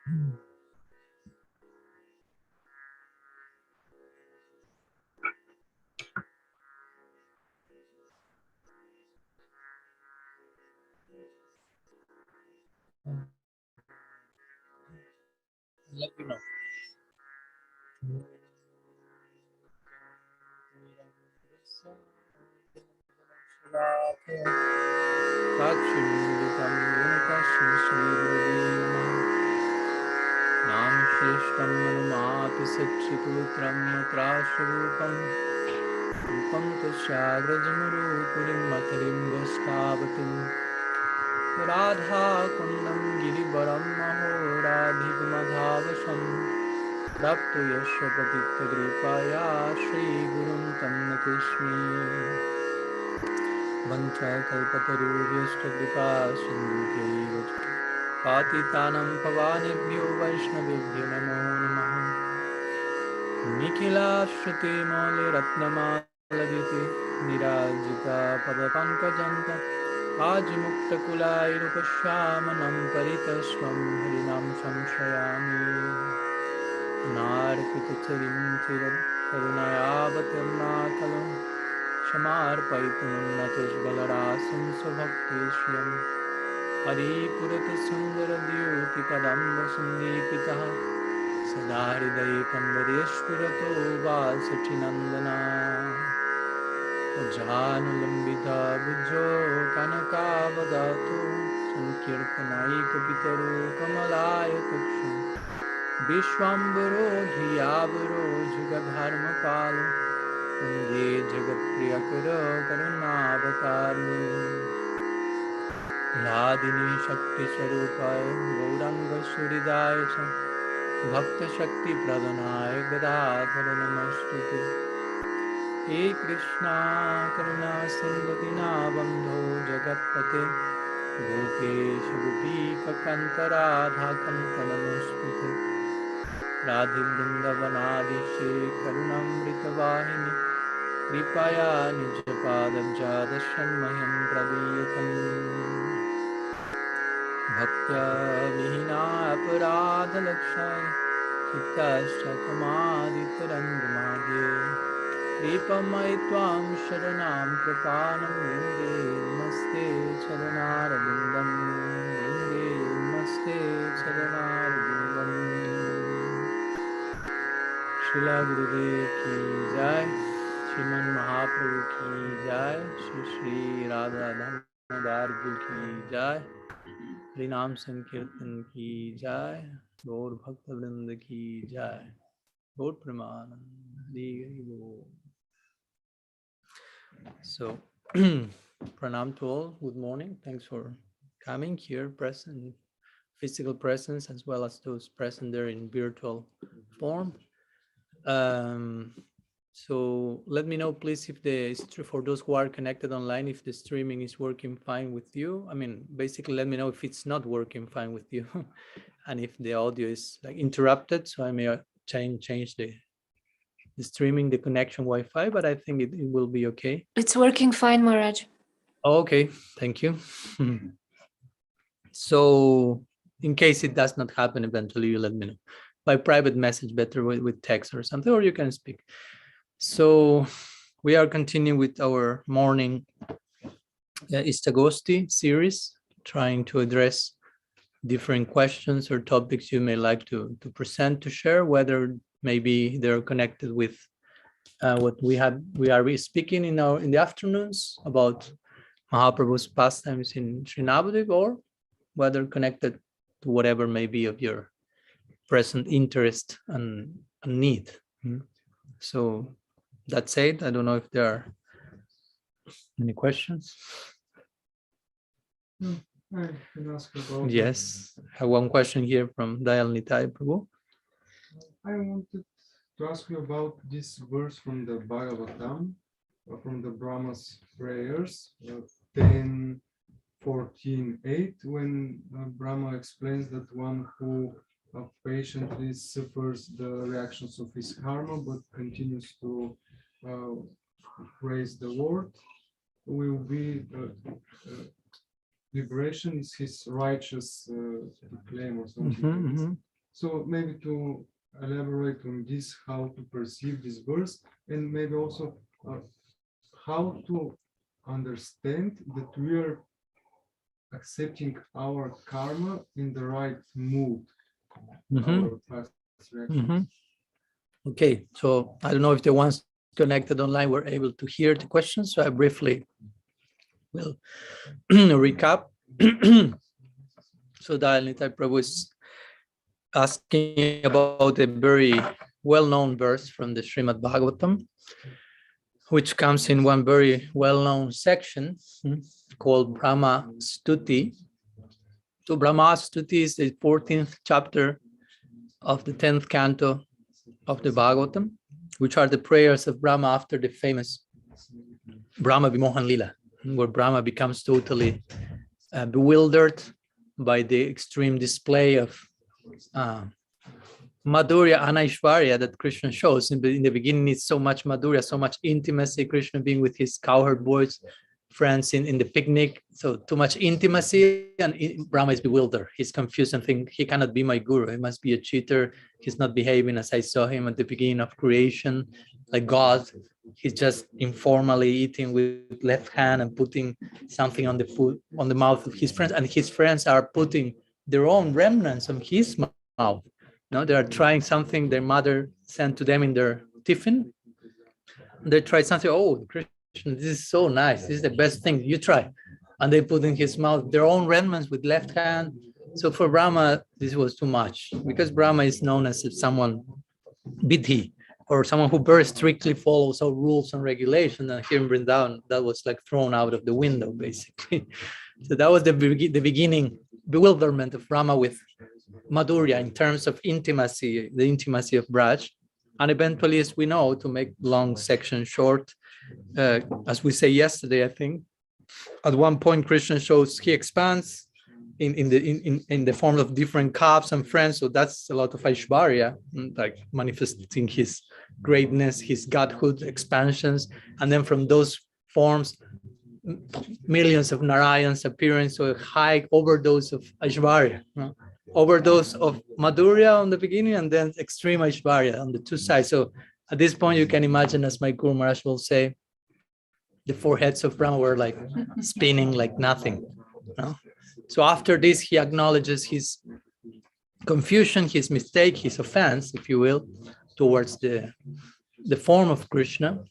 Let me know. Nam Shrishtam Manumati Satchipulutram Matrashurupam Rupam Tashagrajamuru Purim Matarim Gostavatim Radha Kundam Girivaram Maho Radhikamadhavasam Prapto Yashapatita Gripaya Shri Gurum Tamnatishmi Vancha Kalpatarurishta Kripa Sindhu Patitanam Pavanebhyo Vaishnavibhyo Namo Namaha Nikila Shruti Mole Ratnamalagiti Nirajita Padapankajanta Ajimukta Kulairupashyamanam Paritashvam Harinam Samshayami Narpitacharim Chirad Karunayavatirnakalam Shamarpaitunam Natusbalarasam Svabhaktishyam Hari Purata Sundara Dyuti Kadamba Sundipitaha Sada Hridaye Kambareshwarato Vasachinandana Janulambita Bujjo Kanakavadatu Sankirtanaika Pitaru Kamalaya Takshu Vishwambaro Dhiyavaro Jugadharma Palo Vande Jagat Priyakara Karunavatarni Ladini Shakti Swarupaya Gauranga Suridaya Bhakta Shakti Pradhanaya Gadadhara Namastute He Krishna Karuna Sindhu Dinabandho Jagatpate Gopesha Gopika Kanta Radha Kanta Namastute Radhi Vrindavanadi Shri Karunamrita Vahini Kripaya Nijapadam Jadashan Maham Praviyatam Bhaktya Vihina Aparadha Lakshaya Chitascha Kamaditarandamadye Kripamai Tvam Sharanam Prapanam Vinde Namaste Charanarabindam Vinde Namaste Charanarabindam Srila Gurudev Ki Jai Shriman Mahaprabhu Ki Jai Shri Shri Radha Damodar Ji Ki Jai Harinam Sankirtan Ki Jai Gaur Bhakta Vrinda Ki Jai Gaur Premanand Hari Bol. So, pranam to all. Good morning. Thanks for coming here, present, physical presence, as well as those present there in virtual form. So let me know, please, if for those who are connected online, if the streaming is working fine with you. I mean, basically, let me know if it's not working fine with you, and if the audio is like interrupted. So I may change the streaming, the connection Wi-Fi, but I think it will be okay. It's working fine, Maharaj. Okay, thank you. So in case it does not happen eventually, you let me know by private message, better with text or something, or you can speak. So we are continuing with our morning ISTAGOSTHI series, trying to address different questions or topics you may like to present, to share, whether maybe they're connected with what we are speaking in the afternoons about Mahaprabhu's pastimes in Sri Navadvip, or whether connected to whatever may be of your present interest and need. So that said, I don't know if there are any questions. I can ask about yes, I have one question here from Dayal Nitai Prabhu. I wanted to ask you about this verse from the Bhagavatam, from the Brahma's prayers, 10:14:8, when Brahma explains that one who patiently suffers the reactions of his karma but continues to praise the Lord will be liberation is his righteous claim or something. So maybe to elaborate on this, how to perceive this verse, and maybe also how to understand that we are accepting our karma in the right mood, our past reactions. Okay, so I don't know if the ones connected online were able to hear the questions, so I briefly will recap. So Dayalnitai Prabhu is asking about a very well-known verse from the Srimad Bhagavatam, which comes in one very well-known section called Brahma Stuti. So Brahma Stuti is the 14th chapter of the 10th canto of the Bhagavatam, which are the prayers of Brahma after the famous Brahma Vimohan Lila, where Brahma becomes totally bewildered by the extreme display of Madhurya and Aishwarya that Krishna shows. In the beginning, it's so much Madhurya, so much intimacy, Krishna being with his cowherd boys, friends in the picnic. So too much intimacy, and Brahma is bewildered. He's confused and think he cannot be my guru. He must be a cheater. He's not behaving as I saw him at the beginning of creation, like God. He's just informally eating with left hand and putting something on the food, on the mouth of his friends, and his friends are putting their own remnants on his mouth. No, they are trying something their mother sent to them in their tiffin. They try something. Oh, Krishna, this is so nice. This is the best thing. You try. And they put in his mouth their own remnants with left hand. So for Brahma, this was too much, because Brahma is known as someone vidhi, or someone who very strictly follows all rules and regulations. And here in Vrindavan, that was like thrown out of the window, basically. So that was the beginning bewilderment of Brahma with Madhurya in terms of intimacy, the intimacy of Braj. And eventually, as we know, to make long section short, as we say yesterday, I think, at one point Krishna shows he expands in the form of different cups and friends. So that's a lot of Aishwarya, like manifesting his greatness, his godhood expansions. And then from those forms, millions of Narayans appearing, so a high overdose of Aishwarya. Overdose of Madhurya on the beginning, and then extreme Aishwarya on the two sides. So at this point, you can imagine, as my Guru Maharaj will say, the four heads of Brahma were like spinning like nothing. So after this, he acknowledges his confusion, his mistake, his offense, if you will, towards the form of Krishna,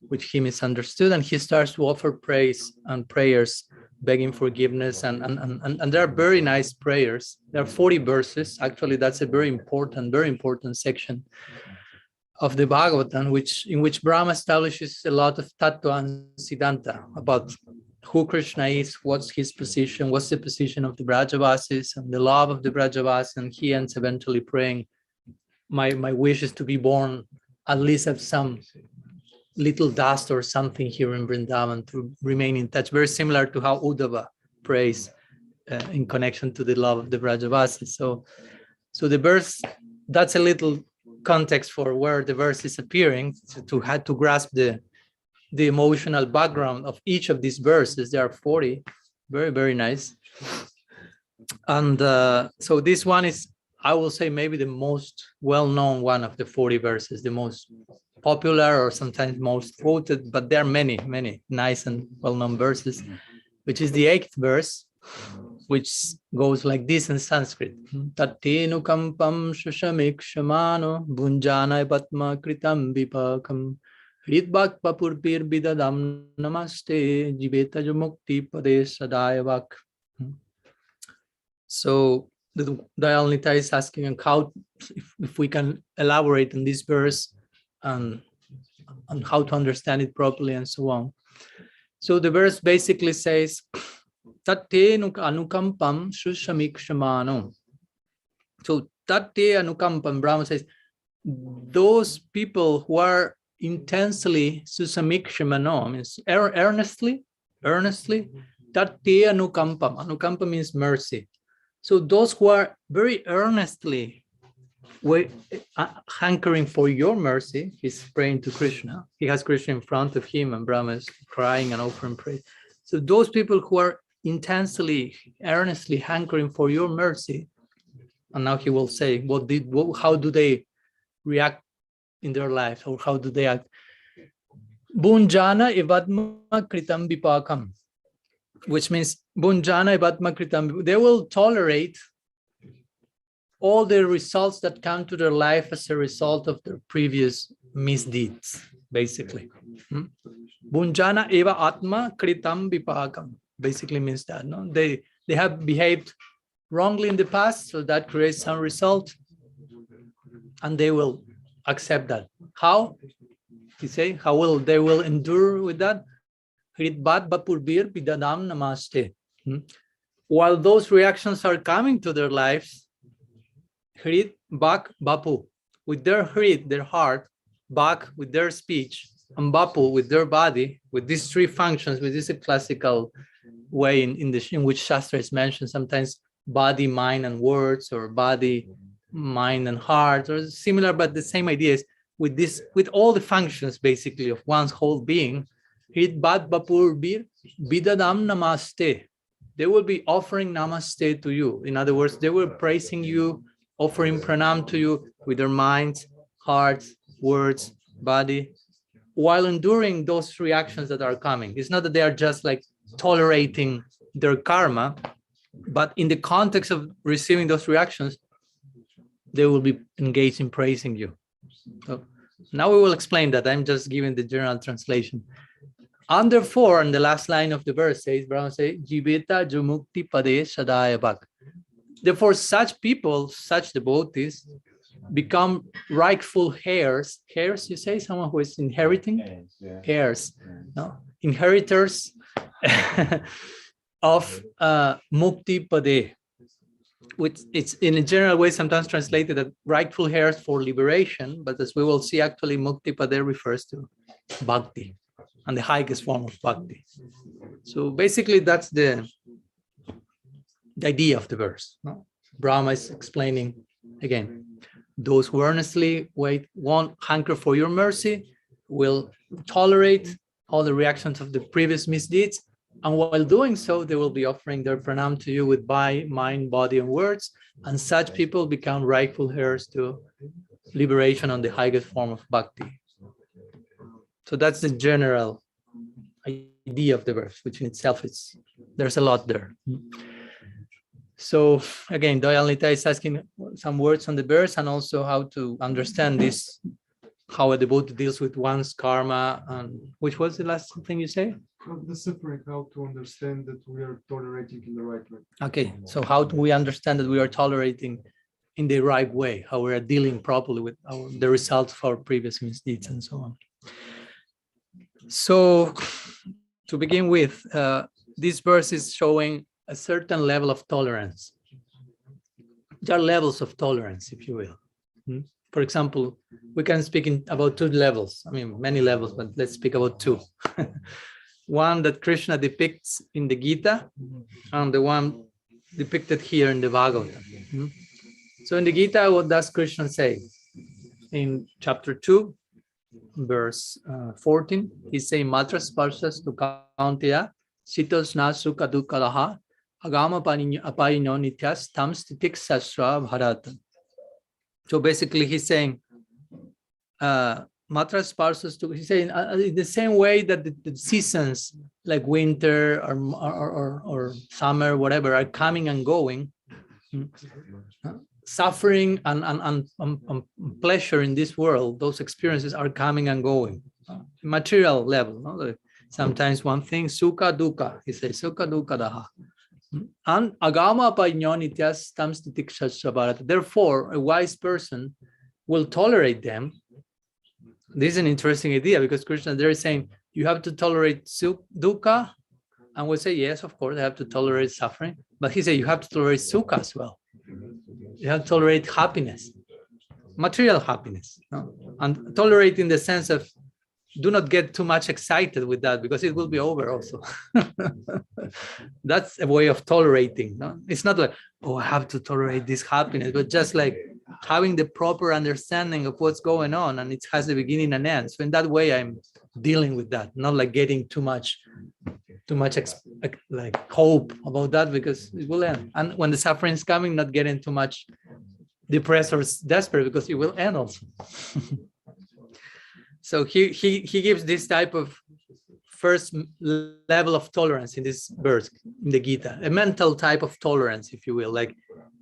which he misunderstood, and he starts to offer praise and prayers, begging forgiveness, and there are very nice prayers. There are 40 verses. Actually, that's a very important section of the Bhagavatam, in which Brahma establishes a lot of tattva and siddhanta about who Krishna is, what's his position, what's the position of the Brajavasis, and the love of the Brajavasis, and he ends eventually praying, my wish is to be born, at least of some little dust or something here in Vrindavan, to remain in touch. Very similar to how Uddhava prays in connection to the love of the Brajavasis. So the verse, that's a little context for where the verse is appearing, to have to grasp the emotional background of each of these verses. There are 40, very nice. And so this one is, I will say, maybe the most well-known one of the 40 verses, the most popular or sometimes most quoted, but there are many nice and well-known verses, which is the 8th verse, which goes like this in Sanskrit. Tattenu kampam shushamik shamano bunjana patma kritam vipakam hridbak papurpir bidadam namaste jiveta mukti pade sadayavak. So the Dayalnita is asking how, if we can elaborate on this verse and how to understand it properly and so on. So the verse basically says, Tatte anukampam shushamik shamano. So tatte anukampam, Brahma says, those people who are intensely susamik shamano, means earnestly, tatte anukampam. Anukampa means mercy. So those who are very earnestly hankering for your mercy, he's praying to Krishna. He has Krishna in front of him, and Brahma is crying and offering praise. So those people who are intensely, earnestly hankering for your mercy, And now he will say, how do they react in their life, or how do they act? Bunjana ivatma kritam vipakam, which means bunjana ivatma kritam, they will tolerate all the results that come to their life as a result of their previous misdeeds, basically. Bunjana eva atma kritam vipakam basically means that, no? They have behaved wrongly in the past, so that creates some result, and they will accept that. How? He say, how will they will endure with that? While those reactions are coming to their lives, Hrit Bak Bapu, with their Hrit, their heart, Bak with their speech, and Bapu with their body, with these three functions, which is a classical way in which Shastra is mentioned, sometimes body, mind, and words, or body, mind, and heart, or similar, but the same idea is with this, with all the functions basically of one's whole being. Hrit Bad Bapur Bir Bidadam Namaste. They will be offering namaste to you. In other words, they were praising you, offering pranam to you with their minds, hearts, words, body, while enduring those reactions that are coming. It's not that they are just like tolerating their karma, but in the context of receiving those reactions, they will be engaged in praising you. So now we will explain that. I'm just giving the general translation. Under 4, in the last line of the verse says, Brahma says, Jiveta Jumukti Pade Sadaya Bhak. Therefore, such people, such devotees, become rightful heirs. Heirs, you say, someone who is inheriting? Heirs, no? Inheritors of Mukti Pade, which it's in a general way sometimes translated as rightful heirs for liberation, but as we will see, actually Mukti Pade refers to Bhakti, and the highest form of Bhakti. So basically that's the idea of the verse. No? Brahma is explaining again, those who earnestly hanker for your mercy will tolerate all the reactions of the previous misdeeds, and while doing so, they will be offering their pranam to you with mind, body, and words, and such people become rightful heirs to liberation on the highest form of bhakti. So that's the general idea of the verse, which in itself there's a lot there. So again, Dayalita is asking some words on the verse, and also how to understand this, how a devotee deals with one's karma. And which was the last thing you say? The suffering, how to understand that we are tolerating in the right way. Okay, so how do we understand that we are tolerating in the right way, how we are dealing properly with the results of our previous misdeeds and so on. So to begin with, this verse is showing a certain level of tolerance. There are levels of tolerance, if you will. For example, we can speak about 2 levels. I mean, many levels, but let's speak about 2. One that Krishna depicts in the Gita, and the one depicted here in the Bhagavatam. So in the Gita, what does Krishna say? In chapter 2, verse 14, he's saying, Matra sparsas tu kaunteya sitos na sukha dukkalaha agama apayino nityas tam stitik sasra bharata. So basically he's saying, Matra sparsas tu, he's saying in the same way that the seasons like winter or summer, whatever, are coming and going, suffering and pleasure in this world, those experiences are coming and going. Material level, no? Sometimes one thing, sukha dukkha, he says, sukha dukkha daha. And agama apanyonityas tam stitik sasra bharata. Therefore, a wise person will tolerate them. This is an interesting idea, because Krishna there is saying you have to tolerate dukkha, and we say yes, of course, I have to tolerate suffering. But he said you have to tolerate sukha as well. You have to tolerate happiness, material happiness, no? And tolerate in the sense of do not get too much excited with that, because it will be over also. That's a way of tolerating. No? It's not like, oh, I have to tolerate this happiness, but just like having the proper understanding of what's going on, and it has a beginning and end. So in that way, I'm dealing with that, not like getting too much like hope about that, because it will end. And when the suffering is coming, not getting too much depressed or desperate, because it will end also. So he gives this type of first level of tolerance in this verse in the Gita, a mental type of tolerance, if you will. Like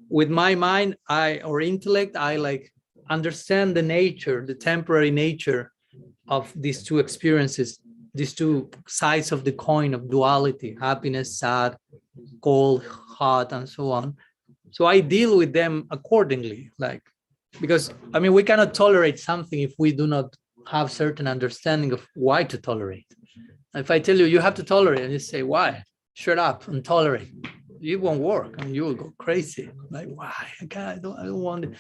with my mind, or intellect, I like understand the nature, the temporary nature of these two experiences, these two sides of the coin of duality, happiness, sad, cold, hot, and so on. So I deal with them accordingly, like, because I mean, we cannot tolerate something if we do not have certain understanding of why to tolerate. If I tell you, you have to tolerate, and you say, why? Shut up and tolerate. It won't work. I mean, you will go crazy. Like, why? I don't want it.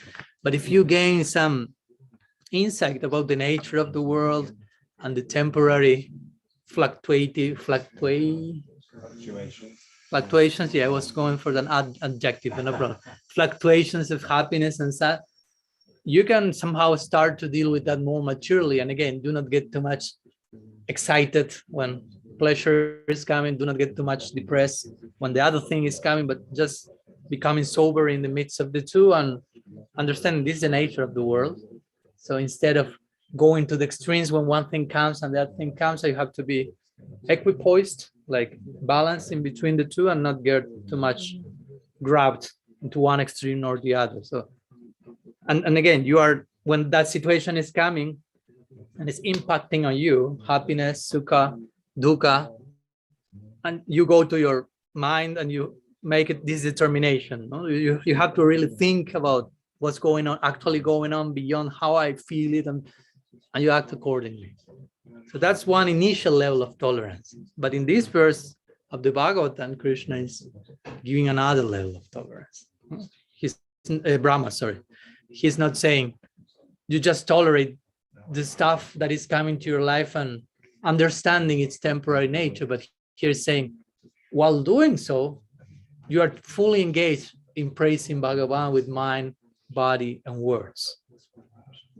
But if you gain some insight about the nature of the world and the temporary fluctuations. Yeah, I was going for an adjective, no problem. Fluctuations of happiness and sad. You can somehow start to deal with that more maturely. And again, do not get too much excited when pleasure is coming. Do not get too much depressed when the other thing is coming, but just becoming sober in the midst of the two and understanding this is the nature of the world. So instead of going to the extremes when one thing comes and the other thing comes, you have to be equipoised, like balanced in between the two and not get too much grabbed into one extreme or the other. So, and again, you are, when that situation is coming and it's impacting on you, happiness, sukha, dukkha, and you go to your mind and you make it this determination. No? You have to really think about what's going on, actually going on beyond how I feel it, and you act accordingly. So that's one initial level of tolerance. But in this verse of the Bhagavatam, Krishna is giving another level of tolerance. He's Brahma, sorry. He's not saying you just tolerate the stuff that is coming to your life and understanding its temporary nature, but he's saying, while doing so, you are fully engaged in praising Bhagavan with mind, body, and words.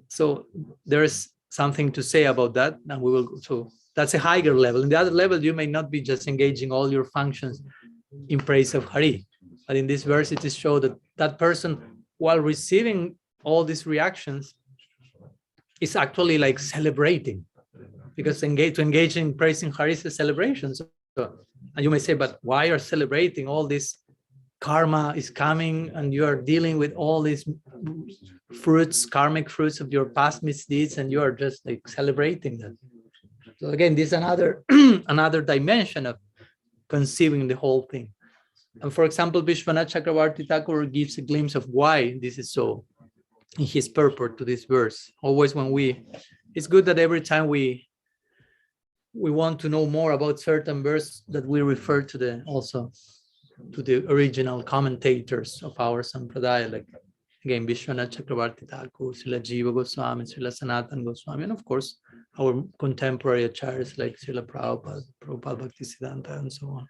So there's something to say about that, and we will go to, that's a higher level. In the other level, you may not be just engaging all your functions in praise of Hari, but in this verse, it is shown that that person, while receiving all these reactions, is actually like celebrating, because to engage in praising Hari is a celebration. So, and you may say, but why are celebrating? All this karma is coming and you are dealing with all these fruits, karmic fruits of your past misdeeds, and you are just like celebrating them. So again, this is another another dimension of conceiving the whole thing. And for example, Vishwanath Chakravarti Thakur gives a glimpse of why this is so in his purport to this verse. Always when it's good that every time we want to know more about certain verse, that we refer to the original commentators of our Sampradaya, like again, Vishwanath Chakravarti Thakur, Srila Jiva Goswami, Srila Sanatan Goswami, and of course, our contemporary acharyas like Srila Prabhupada, Bhaktisiddhanta, and so on.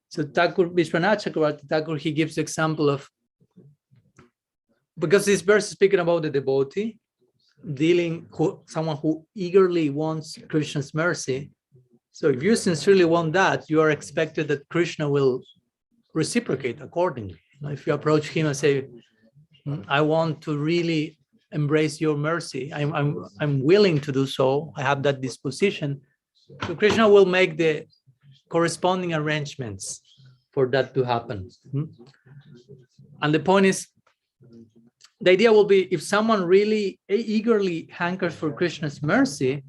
So Thakur, Vishwanath Chakravarti Thakur, he gives the example of, because this verse is speaking about the devotee, someone who eagerly wants Krishna's mercy. So if you sincerely want that, you are expected that Krishna will reciprocate accordingly. If you approach him and say, I want to really embrace your mercy, I'm willing to do so, I have that disposition, so Krishna will make the corresponding arrangements for that to happen. And the point is, the idea will be, if someone really eagerly hankers for Krishna's mercy,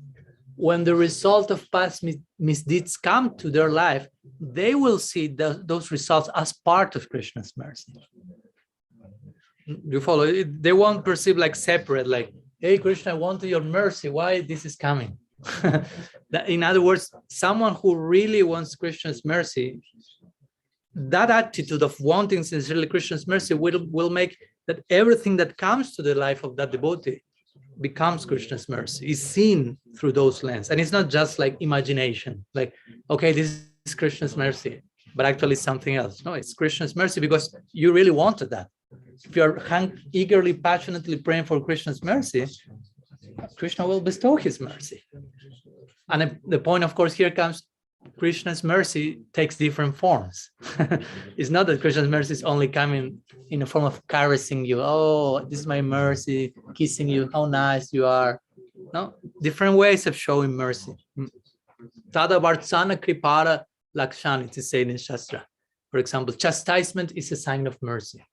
when the result of past misdeeds come to their life, they will see those results as part of Krishna's mercy. You follow? They won't perceive like separate, like, hey, Krishna, I want your mercy. Why this is coming? In other words, someone who really wants Krishna's mercy, that attitude of wanting sincerely Krishna's mercy will make that everything that comes to the life of that devotee becomes Krishna's mercy, is seen through those lenses. And it's not just like imagination, like, okay, this is Krishna's mercy, but actually something else. No, it's Krishna's mercy because you really wanted that. If you're eagerly, passionately praying for Krishna's mercy, Krishna will bestow his mercy. And the point, of course, here comes, Krishna's mercy takes different forms. It's not that Krishna's mercy is only coming in the form of caressing you. Oh, this is my mercy, kissing you, how nice you are. No, different ways of showing mercy. Tada Vartsana Kripara Lakshana, it is said in Shastra. For example, chastisement is a sign of mercy.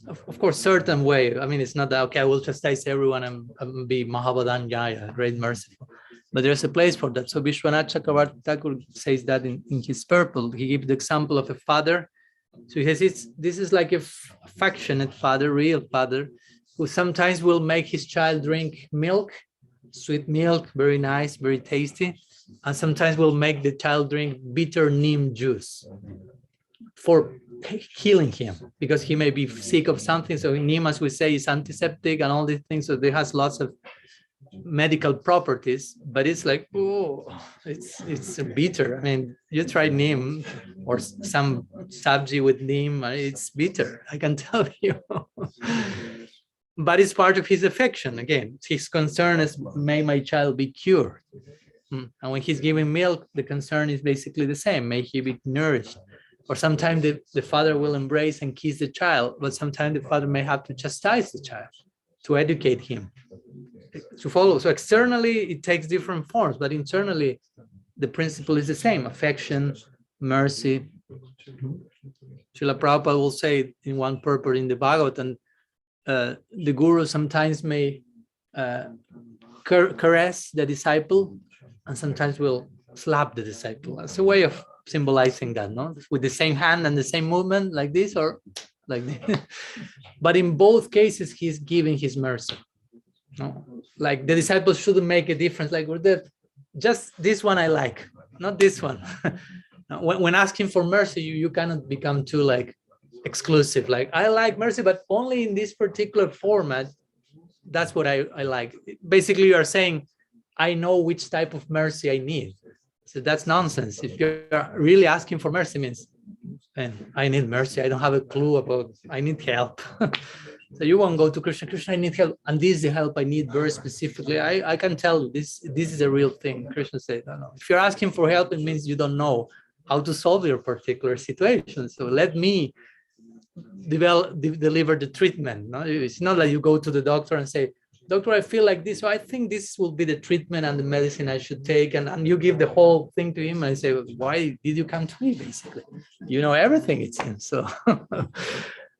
Of course, certain way. I mean, it's not that, okay, I will chastise everyone and be Mahavadanyaya, great merciful. But there's a place for that. So Vishwanath Chakravarti Thakur says that in his Purple. He gives the example of a father. So he says, this is like a affectionate father, real father, who sometimes will make his child drink milk, sweet milk, very nice, very tasty. And sometimes will make the child drink bitter neem juice for healing him, because he may be sick of something. So neem, as we say, is antiseptic and all these things. So it has lots of medical properties, but it's like, oh, it's bitter. I mean, you try neem or some sabji with neem, it's bitter, I can tell you. But it's part of his affection. Again, his concern is, may my child be cured. And when he's giving milk, the concern is basically the same. May he be nourished. Or sometimes the father will embrace and kiss the child, but sometimes the father may have to chastise the child to educate him to follow. So externally, it takes different forms, but internally, the principle is the same: affection, mercy. Srila Prabhupada will say in one purport in the Bhagavatam, the guru sometimes may caress the disciple, and sometimes will slap the disciple. That's a way of symbolizing that, no? With the same hand and the same movement, like this or like this. But in both cases, he's giving his mercy. No, like the disciples shouldn't make a difference. Like, just this one I like, not this one. When asking for mercy, you cannot become too like exclusive. Like, I like mercy, but only in this particular format. That's what I like. Basically, you are saying, I know which type of mercy I need. So that's nonsense. If you're really asking for mercy, means, and I need mercy, I don't have a clue about, I need help. So you won't go to Krishna. Krishna, I need help, and this is the help I need very specifically. I can tell you this is a real thing. Krishna said, no. If you're asking for help, it means you don't know how to solve your particular situation. So let me deliver the treatment. No, it's not like you go to the doctor and say, doctor, I feel like this, so I think this will be the treatment and the medicine I should take, and you give the whole thing to him and say, why did you come to me? Basically, you know everything, it seems. So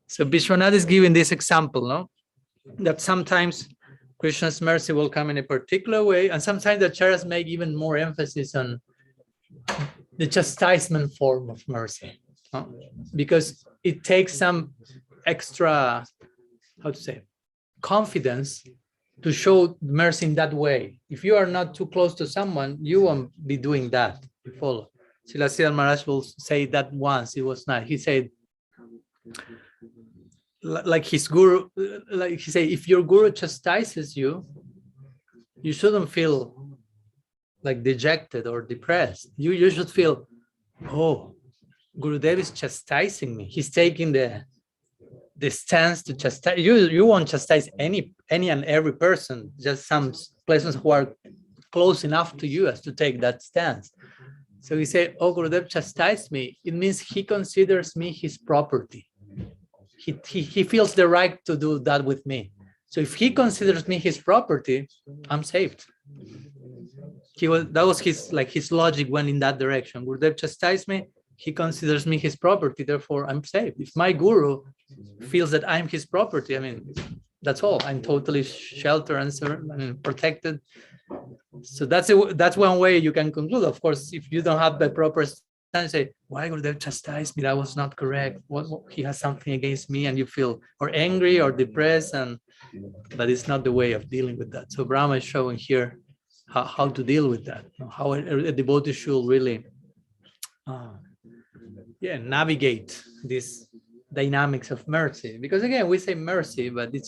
so Vishwanath is giving this example, no, that sometimes Krishna's mercy will come in a particular way, and sometimes the acharyas make even more emphasis on the chastisement form of mercy, no? Because it takes some extra, how to say, confidence to show mercy in that way. If you are not too close to someone, you won't be doing that. You follow. Srila Sridhar Maharaj will say that once. It was nice. He said, like his guru, like he said, if your guru chastises you, you shouldn't feel like dejected or depressed. You should feel, oh, Gurudev is chastising me. He's taking the stance to chastise you. Won't chastise any and every person, just some persons who are close enough to you as to take that stance. So he said, oh, Gurudev chastised me. It means he considers me his property. He feels the right to do that with me. So if he considers me his property, I'm saved. That was his logic went in that direction. Gurudev chastised me. He considers me his property, therefore I'm saved. If my guru feels that I'm his property, I mean, that's all. I'm totally sheltered and protected. So that's one way you can conclude. Of course, if you don't have the proper stance, say, why would they chastise me? That was not correct. What he has something against me, and you feel or angry or depressed, but it's not the way of dealing with that. So Brahma is showing here how to deal with that, how a devotee should really navigate these dynamics of mercy. Because again, we say mercy, but it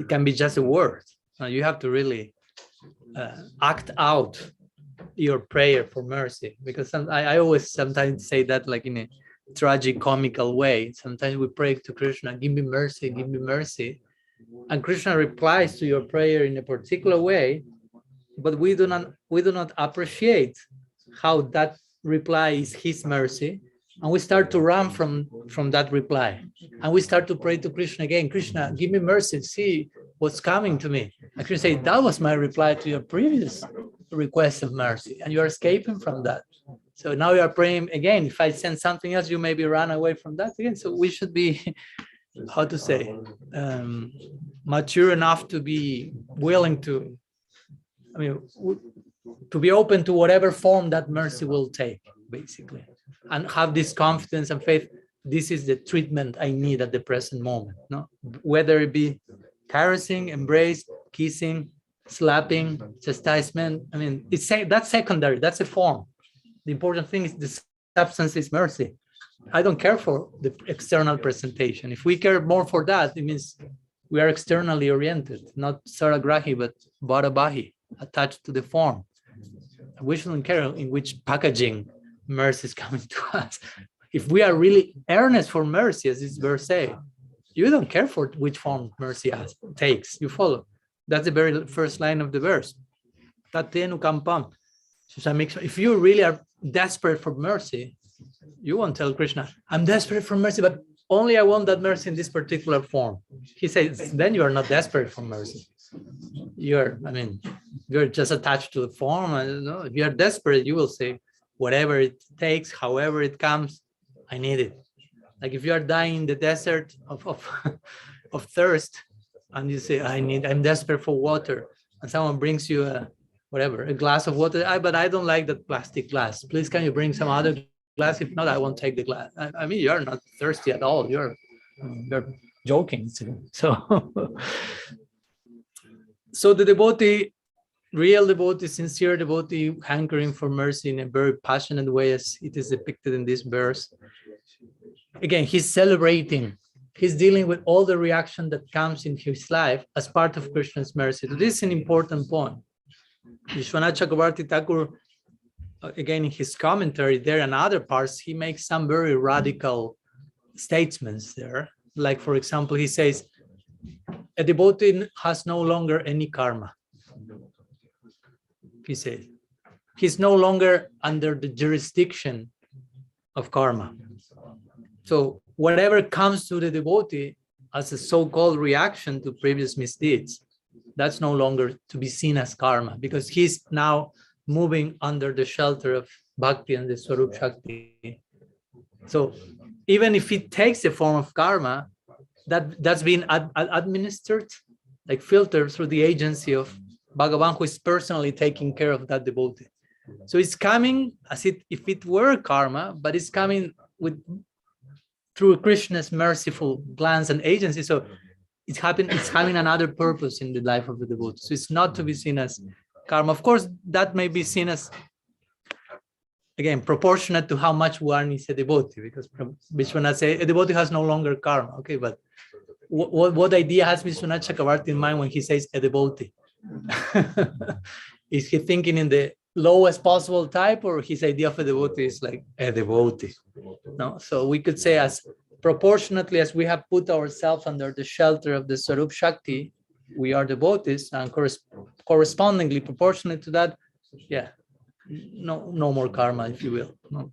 can be just a word. You have to really act out your prayer for mercy. Because I always sometimes say that like in a tragic comical way. Sometimes we pray to Krishna, give me mercy, give me mercy. And Krishna replies to your prayer in a particular way, but we do not appreciate how that reply is his mercy, and we start to run from that reply, and we start to pray to Krishna again. Krishna, give me mercy, see what's coming to me. And Krishna say, that was my reply to your previous request of mercy, and you're escaping from that. So now you are praying again. If I send something else, you maybe run away from that again. So we should be, how to say, mature enough to be willing to, I mean, to be open to whatever form that mercy will take, basically, and have this confidence and faith. This is the treatment I need at the present moment. No, whether it be caressing, embrace, kissing, slapping, chastisement. I mean, that's secondary. That's a form. The important thing is the substance is mercy. I don't care for the external presentation. If we care more for that, it means we are externally oriented, not saragrahi, but bharabahi, attached to the form. We shouldn't care in which packaging mercy is coming to us. If we are really earnest for mercy, as this verse says, you don't care for which form mercy takes. You follow. That's the very first line of the verse. If you really are desperate for mercy, you won't tell Krishna, I'm desperate for mercy, but only I want that mercy in this particular form. He says, then you are not desperate for mercy. You're just attached to the form. If you're desperate, you will say, whatever it takes, however it comes, I need it. Like if you are dying in the desert of thirst, and you say, I'm desperate for water, and someone brings you a glass of water, but I don't like that plastic glass. Please, can you bring some other glass? If not, I won't take the glass. I mean, you're not thirsty at all. You're joking. So the devotee, real devotee, sincere devotee, hankering for mercy in a very passionate way, as it is depicted in this verse. Again, he's celebrating. He's dealing with all the reaction that comes in his life as part of Krishna's mercy. So this is an important point. Vishwanath Chakravarti Thakur, again, in his commentary there and other parts, he makes some very radical statements there. Like, for example, he says, a devotee has no longer any karma. He says, he's no longer under the jurisdiction of karma. So whatever comes to the devotee as a so-called reaction to previous misdeeds, that's no longer to be seen as karma, because he's now moving under the shelter of bhakti and the Swarup Shakti. So even if it takes the form of karma, that's been administered, like filtered through the agency of Bhagavan, who is personally taking care of that devotee. So it's coming as if it were karma, but it's coming through Krishna's merciful glance and agency. So it's having another purpose in the life of the devotee. So it's not to be seen as karma. Of course, that may be seen as, again, proportionate to how much one is a devotee, because Vishwanath says a devotee has no longer karma. Okay, but what idea has Vishwanath Chakravarti in mind when he says a devotee? Is he thinking in the lowest possible type, or his idea of a devotee is like a devotee? No, so we could say as proportionately as we have put ourselves under the shelter of the Swarup Shakti, we are devotees, and correspondingly, proportionate to that, no more karma, if you will. No.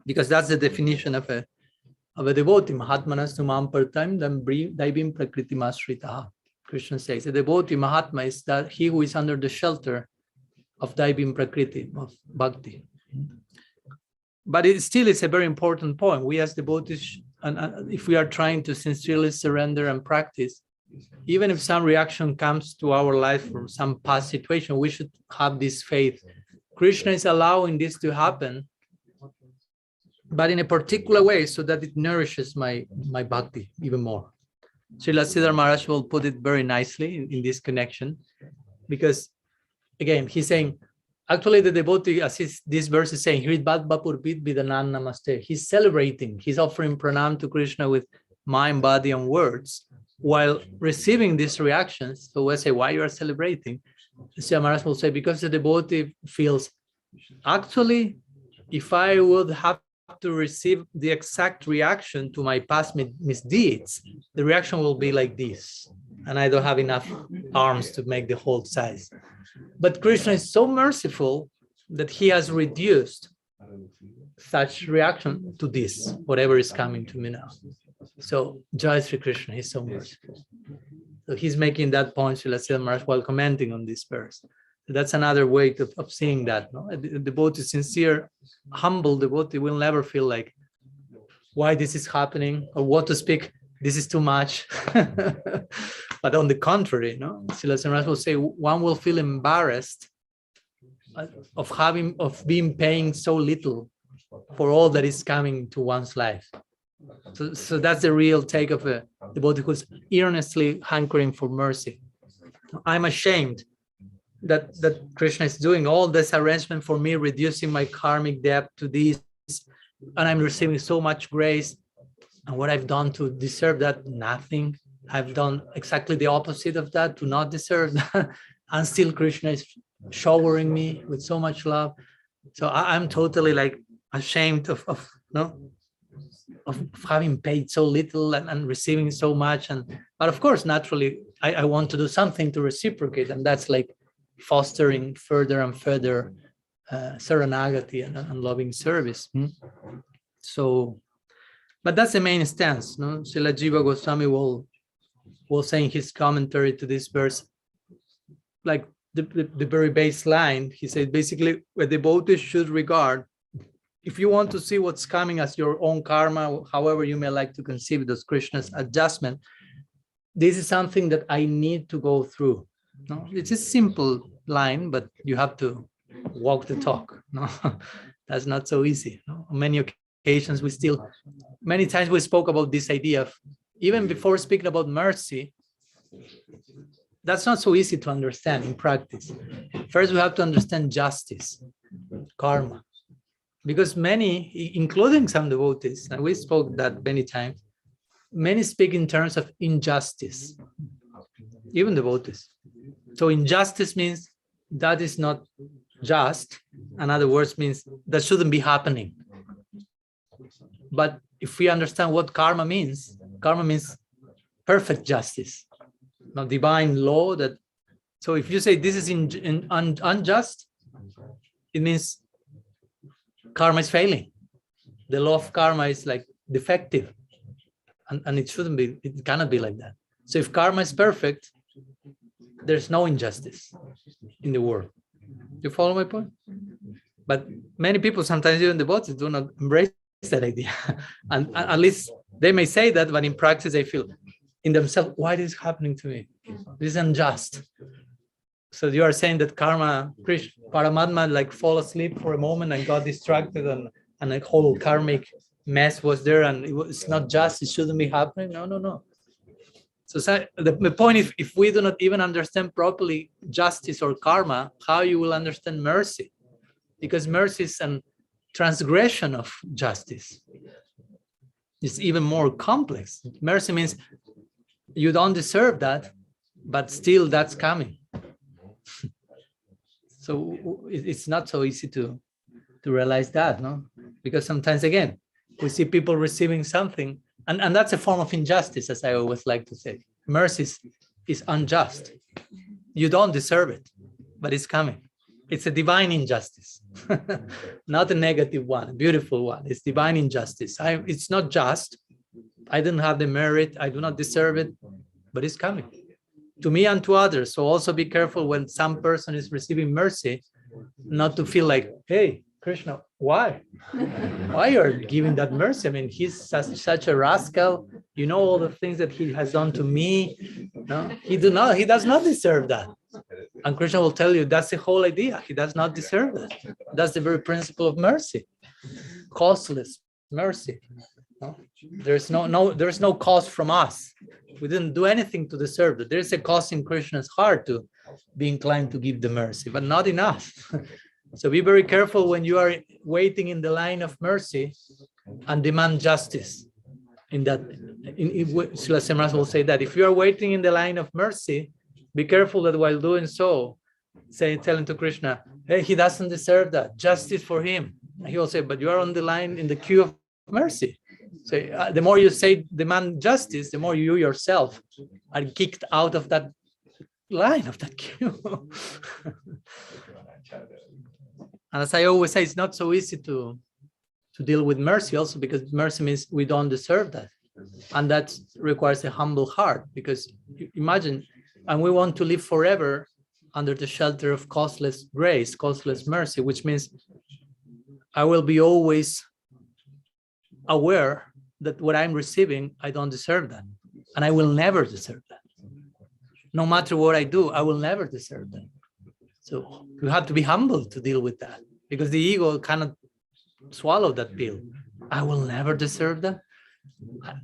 Because that's the definition of a devotee. Mahatmanas tumam partam daivim prakriti masritaha. Krishna says a devotee, Mahatma, is that he who is under the shelter of Daivim Prakriti, of Bhakti. But it still is a very important point. We as devotees, and if we are trying to sincerely surrender and practice, even if some reaction comes to our life from some past situation, we should have this faith. Krishna is allowing this to happen, but in a particular way, so that it nourishes my bhakti even more. Srila Sridhar Maharaj will put it very nicely in this connection, because again, he's saying, actually the devotee, as this verse is saying, Hridbhat Bapurpit Vidanan Namaste. He's celebrating, he's offering pranam to Krishna with mind, body, and words, while receiving these reactions. So we'll say, why you are celebrating? Srila Maharaj will say, because the devotee feels, actually, if I would have to receive the exact reaction to my past misdeeds, the reaction will be like this, and I don't have enough arms to make the whole size. But Krishna is so merciful that he has reduced such reaction to this, whatever is coming to me now. So Jai Sri Krishna, he's so merciful. So he's making that point, Srila Sridhar Maharaj, while commenting on this verse. So that's another way of seeing that. No? A devotee, sincere, humble devotee will never feel like, why this is happening, or what to speak, this is too much. But on the contrary, no? Srila Sridhar Maharaj will say, one will feel embarrassed of being paying so little for all that is coming to one's life. So that's the real take of a devotee who's earnestly hankering for mercy. I'm ashamed that Krishna is doing all this arrangement for me, reducing my karmic debt to this, and I'm receiving so much grace. And what I've done to deserve that? Nothing. I've done exactly the opposite of that, to not deserve that. And still Krishna is showering me with so much love. So I'm totally like ashamed of having paid so little and receiving so much. But of course, naturally, I want to do something to reciprocate, and that's like fostering further and further Saranagati and loving service. So, but that's the main stance. No, Srila Jiva Goswami will say in his commentary to this verse, like the very baseline, he said basically, a devotee should regard, if you want to see what's coming as your own karma, however you may like to conceive those Krishna's adjustment, this is something that I need to go through. No, it's a simple line, but you have to walk the talk. No, that's not so easy. No? On many occasions, many times we spoke about this idea of, even before speaking about mercy, that's not so easy to understand in practice. First, we have to understand justice, karma. Because many, including some devotees, and we spoke that many times, many speak in terms of injustice, even devotees. So injustice means that is not just. In other words, means that shouldn't be happening. But if we understand what karma means perfect justice, not divine law. That. So if you say this is unjust, it means karma is failing. The law of karma is like defective, and it shouldn't be. It cannot be like that. So if karma is perfect, there's no injustice in the world. You follow my point? But many people, sometimes even devotees, do not embrace that idea. And at least they may say that, but in practice they feel in themselves, why is this happening to me? This is unjust. So you are saying that karma, Paramatma, like fall asleep for a moment and got distracted, and a whole karmic mess was there, and it's not just, it shouldn't be happening. No. So the point is, if we do not even understand properly justice or karma, how you will understand mercy? Because mercy is a transgression of justice. It's even more complex. Mercy means you don't deserve that, but still that's coming. So it's not so easy to realize that, no? Because sometimes, again, we see people receiving something, and that's a form of injustice, as I always like to say. Mercy is unjust. You don't deserve it, but it's coming. It's a divine injustice, not a negative one, a beautiful one. It's divine injustice. It's not just. I didn't have the merit. I do not deserve it, but it's coming to me and to others. So also be careful when some person is receiving mercy, not to feel like, hey, Krishna, why? Why you're giving that mercy? I mean, he's such a rascal. You know all the things that he has done to me. No, he does not deserve that. And Krishna will tell you that's the whole idea. He does not deserve that. That's the very principle of mercy, costless mercy. No? There's no cost from us. We didn't do anything to deserve it. There's a cost in Krishna's heart to be inclined to give the mercy, but not enough. So be very careful when you are waiting in the line of mercy and demand justice. Srila Semras will say that if you are waiting in the line of mercy, be careful that while doing so, telling to Krishna, hey, he doesn't deserve that, justice for him. And he will say, but you are on the line in the queue of mercy. So the more you say demand justice, the more you yourself are kicked out of that line, of that queue. And as I always say, it's not so easy to deal with mercy also, because mercy means we don't deserve that. And that requires a humble heart, because imagine, and we want to live forever under the shelter of costless grace, costless mercy, which means I will be always aware that what I'm receiving, I don't deserve that. And I will never deserve that. No matter what I do, I will never deserve that. So you have to be humble to deal with that, because the ego cannot swallow that pill. I will never deserve that.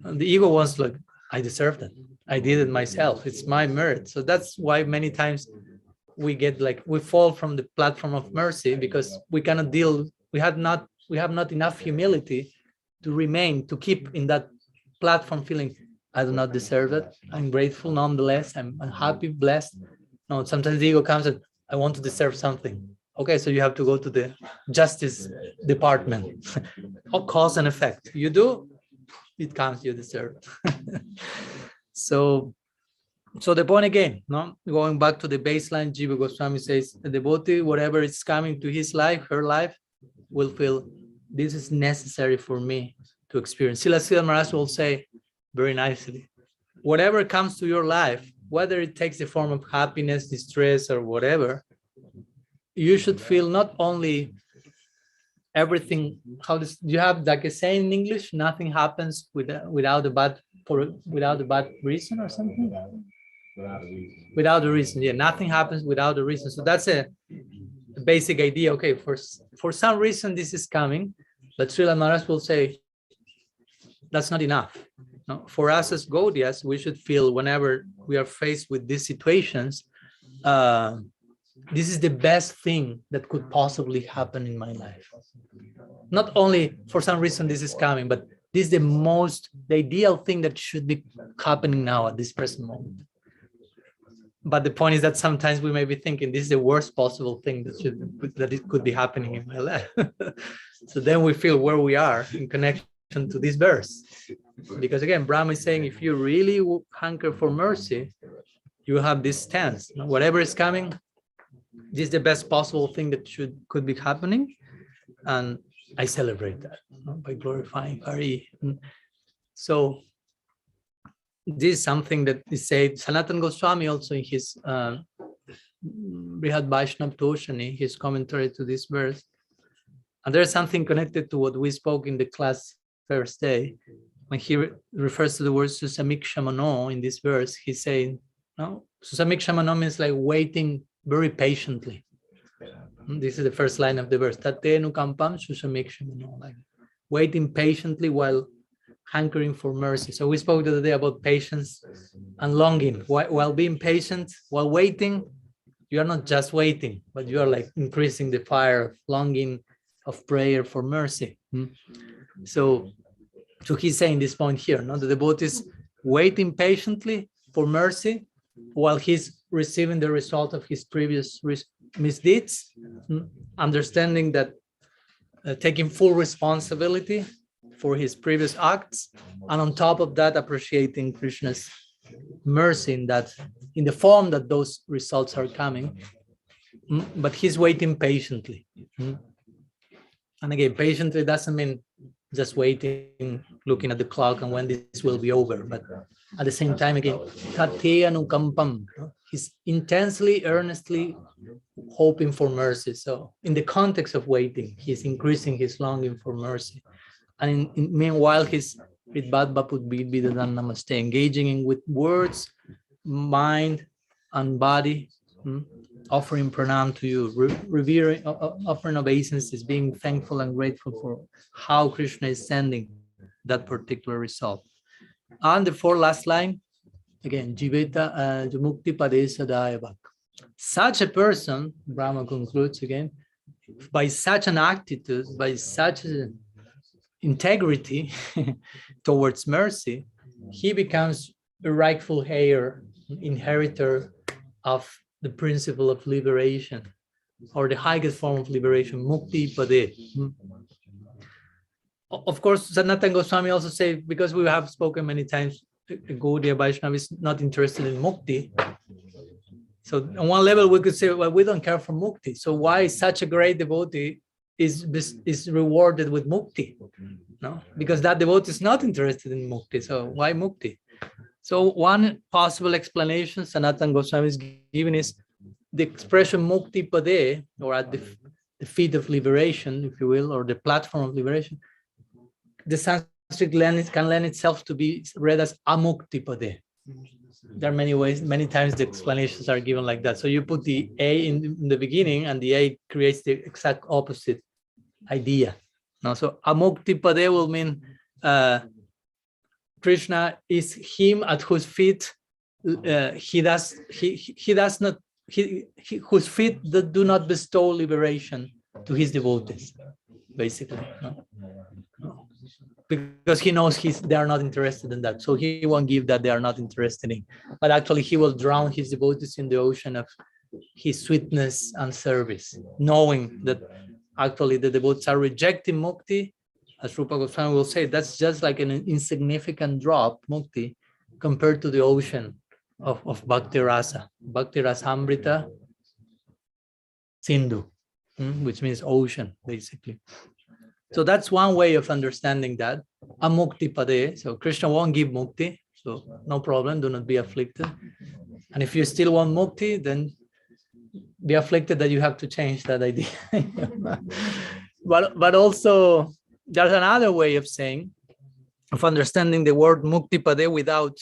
The ego wants, like, I deserve that. I did it myself. It's my merit. So that's why many times we get like, we fall from the platform of mercy, because we cannot deal, we have not enough humility to remain, to keep in that platform feeling, I do not deserve it. I'm grateful nonetheless. I'm happy, blessed. No, sometimes the ego comes and I want to deserve something. Okay, so you have to go to the justice department. Cause and effect. You do, it comes, you deserve. So the point again, no, going back to the baseline, Jiva Goswami says, the devotee, whatever is coming to his life, her life, will feel this is necessary for me to experience. Srila Maharaj will say very nicely, whatever comes to your life, whether it takes the form of happiness, distress, or whatever, you should feel not only everything, how does you have like a saying in English, nothing happens without a bad reason or something? Without a reason, yeah, nothing happens without a reason. So that's a basic idea. Okay, for some reason this is coming, but Srila Maharaj will say that's not enough. No, for us as Gaudiyas, we should feel whenever we are faced with these situations, this is the best thing that could possibly happen in my life. Not only for some reason this is coming, but this is the ideal thing that should be happening now at this present moment. But the point is that sometimes we may be thinking this is the worst possible thing that it could be happening in my life. So then we feel where we are in connection to this verse. Because again, Brahma is saying, if you really hanker for mercy, you have this stance. Whatever is coming, this is the best possible thing that could be happening. And I celebrate that by glorifying Hari. So this is something that is said. Sanatana Goswami also in his Brihad Vaishnava Toshani, his commentary to this verse. And there's something connected to what we spoke in the class first day. When he refers to the word Susamiksha Mano in this verse, he's saying, no, Susamiksha Mano means like waiting very patiently. This is the first line of the verse. Tatenu kampam Susamiksha Mano, like waiting patiently while hankering for mercy. So we spoke the other day about patience and longing. While being patient, while waiting, you are not just waiting, but you are like increasing the fire of longing, of prayer for mercy. So he's saying this point here, no? The devotee is waiting patiently for mercy while he's receiving the result of his previous misdeeds, understanding that taking full responsibility for his previous acts, and on top of that, appreciating Krishna's mercy in the form that those results are coming. But he's waiting patiently. And again, patiently doesn't mean just waiting, looking at the clock and when this will be over. But at the same time, again, he's intensely, earnestly hoping for mercy. So in the context of waiting, he's increasing his longing for mercy. And meanwhile, he's namaste, engaging with words, mind, and body, offering pranam to you, revering, offering obeisances, being thankful and grateful for how Krishna is sending that particular result. And the fourth last line, again, Jiveta Mukti Padesa Dayavak. Such a person, Brahma concludes again, by such an attitude, by such an integrity towards mercy, he becomes a rightful heir, inheritor of the principle of liberation, or the highest form of liberation, Mukti Pade. Of course, Sanatana Goswami also say, because we have spoken many times, Gaudiya Vaishnava is not interested in Mukti. So on one level, we could say, well, we don't care for mukti. So why such a great devotee is rewarded with mukti? No, because that devotee is not interested in mukti. So why mukti? So one possible explanation Sanatana Goswami is giving is the expression mukti pade, or at the feet of liberation, if you will, or the platform of liberation. The Sanskrit can lend itself to be read as amukti pade. There are many ways, many times the explanations are given like that. So you put the A in the beginning, and the A creates the exact opposite idea. No, so amukti pade will mean Krishna is him at whose feet whose feet that do not bestow liberation to his devotees, basically. No? Because he knows they are not interested in that, so he won't give that they are not interested in. But actually, he will drown his devotees in the ocean of his sweetness and service, knowing that actually the devotees are rejecting mukti. As Rupa Goswami will say, that's just like an insignificant drop, mukti, compared to the ocean of Bhakti Rasa. Bhakti Rasamrita Sindhu, which means ocean, basically. So that's one way of understanding that. Amukti pade. So Krishna won't give mukti. So no problem, do not be afflicted. And if you still want mukti, then be afflicted that you have to change that idea. but also, there's another way of saying, of understanding the word mukti pade without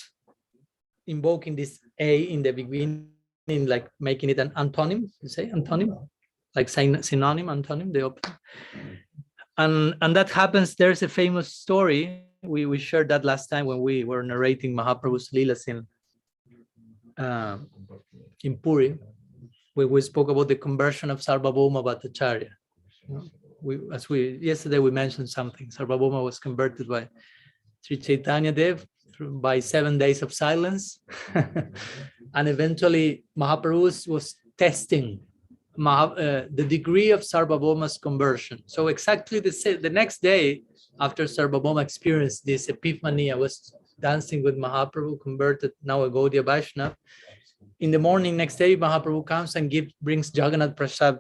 invoking this A in the beginning, like making it an antonym, you say antonym, like synonym, antonym, the opposite. And that happens. There's a famous story. We shared that last time when we were narrating Mahaprabhu's Leelas in Puri, where we spoke about the conversion of Sarvabhauma Bhattacharya. Yesterday we mentioned something. Sarvabhauma was converted by Sri Chaitanya Dev by 7 days of silence. And eventually Mahaprabhu was testing the degree of Sarvabhauma's conversion. So exactly the next day after Sarvabhauma experienced this epiphany, I was dancing with Mahaprabhu, converted, now a Gaudiya Vaishnava. In the morning, next day, Mahaprabhu comes and brings Jagannath Prasad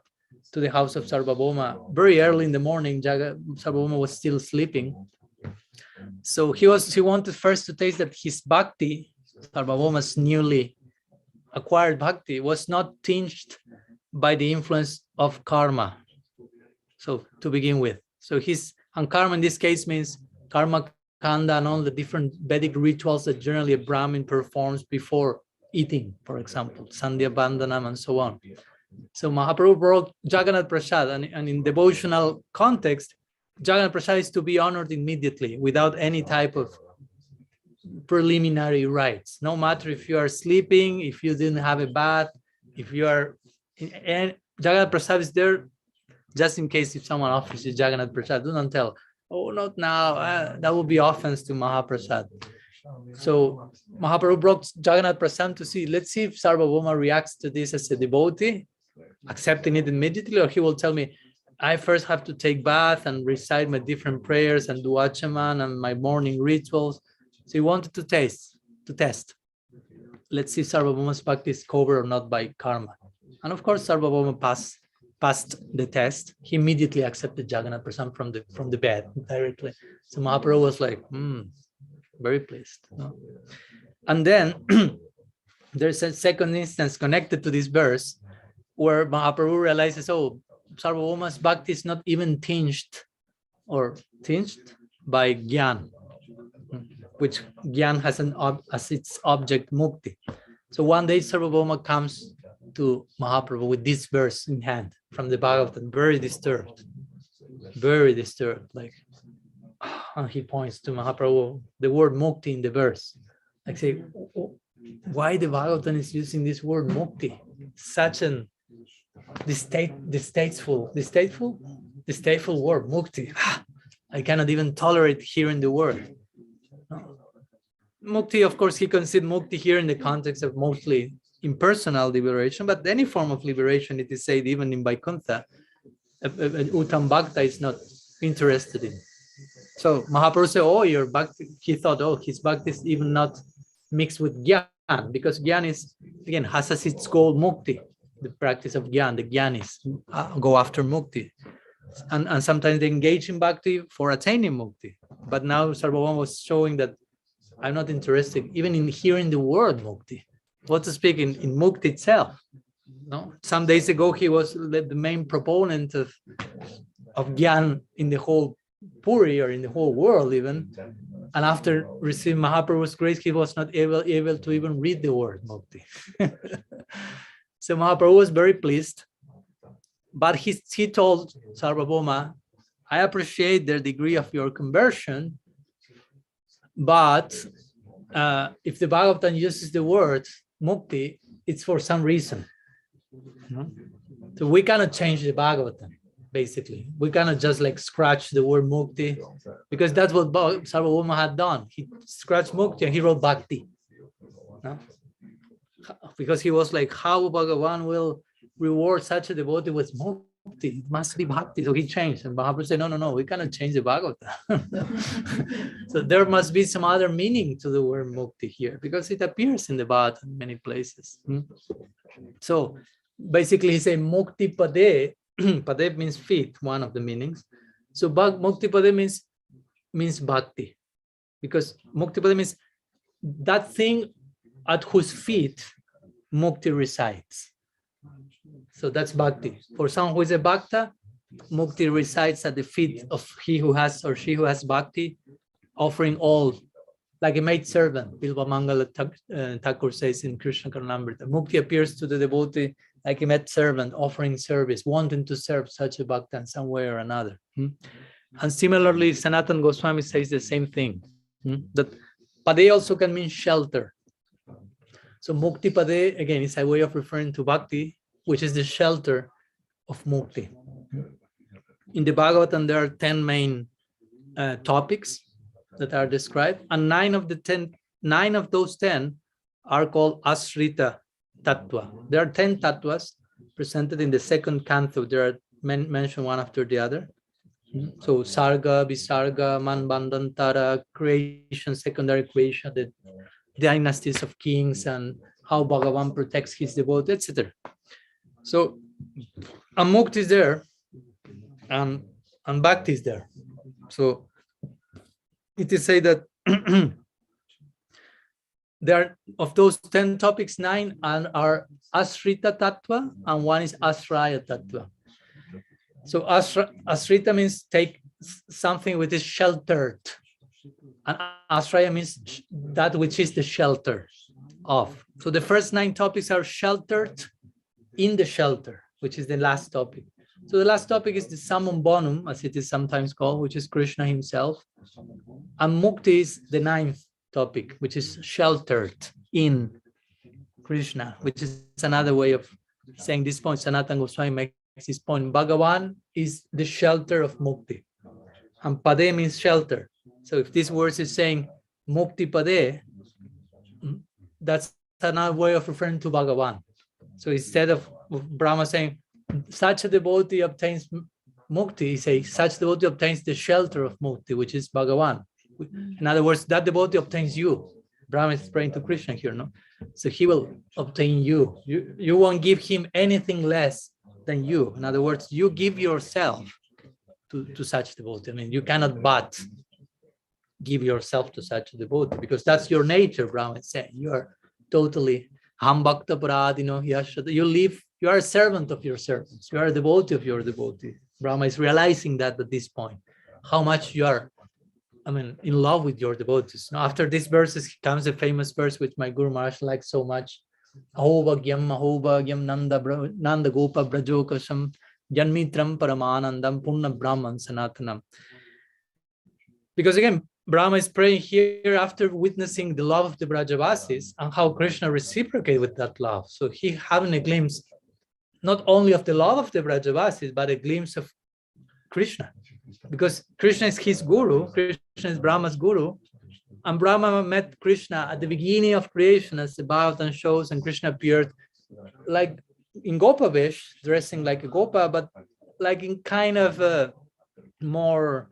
to the house of Sarvabhauma. Very early in the morning, Sarvabhauma was still sleeping. So he wanted first to taste that his bhakti, Sarvabhauma's newly acquired bhakti, was not tinged by the influence of karma. So to begin with, and karma in this case means karma kanda and all the different Vedic rituals that generally a Brahmin performs before eating, for example, Sandhya Bandhanam and so on. So Mahaprabhu brought Jagannath Prasad, and in devotional context, Jagannath Prasad is to be honored immediately without any type of preliminary rites. No matter if you are sleeping, if you didn't have a bath, if you are, and Jagannath Prasad is there just in case if someone offers you Jagannath Prasad, do not tell, oh, not now, that would be offense to Mahaprasad. So Mahaprabhu brought Jagannath Prasad to see, let's see if Sarvabhauma reacts to this as a devotee, accepting it immediately, or he will tell me, I first have to take bath and recite my different prayers and do achaman and my morning rituals. So he wanted to test. Let's see if Sarvabhauma's bhakti is covered or not by karma. And of course, Sarvabhauma passed the test. He immediately accepted Jagannath Prasad from the bed directly. So Mahaprabhu was like, very pleased. No? And then there's a second instance connected to this verse where Mahaprabhu realizes, oh, Sarvabhauma's bhakti is not even tinged by Gyan, which Gyan has as its object mukti. So one day Sarvabhauma comes to Mahaprabhu with this verse in hand from the Bhagavatam, very disturbed, like, and he points to Mahaprabhu, the word mukti in the verse. Like, say, why the Bhagavatam is using this word mukti? Such an distasteful word, mukti. I cannot even tolerate hearing the word. Mukti, of course, he considered mukti here in the context of mostly impersonal liberation, but any form of liberation, it is said even in Vaikuntha, Uttam Bhakta is not interested in. So Mahaprabhu said, oh, your bhakti, he thought, oh, his bhakti is even not mixed with Gyan. because Gyan is, again, has as its goal Mukti, the practice of Gyan. The Gyanis go after Mukti. And sometimes they engage in Bhakti for attaining Mukti. But now Sarvabhauma was showing that I'm not interested even in hearing the word Mukti. What to speak in Mukti itself. No? Some days ago, he was the main proponent of Gyan in the whole Puri or in the whole world even. And after receiving Mahaprabhu's grace, he was not able to even read the word Mukti. So Mahaprabhu was very pleased. But he told Sarvabhauma, I appreciate the degree of your conversion, but if the Bhagavatam uses the word Mukti, it's for some reason. So we cannot change the Bhagavatam, basically. We cannot just like scratch the word Mukti, because that's what Sarvabhauma had done. He scratched Mukti and he wrote Bhakti. No? Because he was like, how Bhagavan will reward such a devotee with Mukti? It must be Bhakti. So he changed. And Mahaprabhu said, no, we cannot change the Bhagavatam. So there must be some other meaning to the word Mukti here, because it appears in the Bhagavatam in many places. So basically he said Mukti Pade. Pade means feet, one of the meanings. So Mukti Pade means Bhakti, because Mukti Pade means that thing at whose feet Mukti resides. So that's Bhakti. For someone who is a Bhakta, Mukti resides at the feet of he who has or she who has Bhakti, offering all, like a maid servant. Bilva Mangala Thakur says in Krishna Karnamrita. Mukti appears to the devotee like a maid servant, offering service, wanting to serve such a Bhakta in some way or another. And similarly, Sanatana Goswami says the same thing, that Pade also can mean shelter. So Mukti Pade, again, is a way of referring to Bhakti, which is the shelter of Mukti. In the Bhagavatam, there are 10 main topics that are described, and 9 of those 10 are called Asrita Tattva. There are 10 Tattvas presented in the second canto. There are mentioned one after the other. So Sarga, Visarga, Manbandantara, creation, secondary creation, the dynasties of kings, and how Bhagavan protects his devotee, etc. So Mukti is there, and Bhakti is there. So it is said that there are, of those 10 topics, 9 are Asrita Tattva, and 1 is Asraya Tattva. So Asrita means take something which is sheltered, and Asraya means that which is the shelter of. So the first 9 topics are sheltered in the shelter, which is the last topic. So the last topic is the Samam Bonum, as it is sometimes called, which is Krishna himself. And Mukti is the 9th topic, which is sheltered in Krishna, which is another way of saying this point. Sanatana Goswami makes this point. Bhagavan is the shelter of Mukti. And Pade means shelter. So if this verse is saying Mukti Pade, that's another way of referring to Bhagavan. So instead of Brahma saying, such a devotee obtains Mukti, he says, such devotee obtains the shelter of Mukti, which is Bhagavan. In other words, that devotee obtains you. Brahma is praying to Krishna here, no? So he will obtain you. You won't give him anything less than you. In other words, you give yourself to such devotee. I mean, you cannot but give yourself to such a devotee, because that's your nature, Brahma is saying. You are totally hambhakta paradino yashada. You are a servant of your servants. You are a devotee of your devotee. Brahma is realizing that at this point, how much you are, in love with your devotees. Now, after these verses comes a famous verse which my Guru Maharaj likes so much. Ahovagyam Nanda Gopa Brajokasam Janmitram Paramanandam Punna Brahman Sanatanam. Because again, Brahma is praying here after witnessing the love of the Brajavasis and how Krishna reciprocated with that love. So he having a glimpse not only of the love of the Brajavasis, but a glimpse of Krishna. Because Krishna is his guru, Krishna is Brahma's guru, and Brahma met Krishna at the beginning of creation, as the Bhagavatam shows, and Krishna appeared like in Gopa Vesh, dressing like a Gopa, but like in kind of a more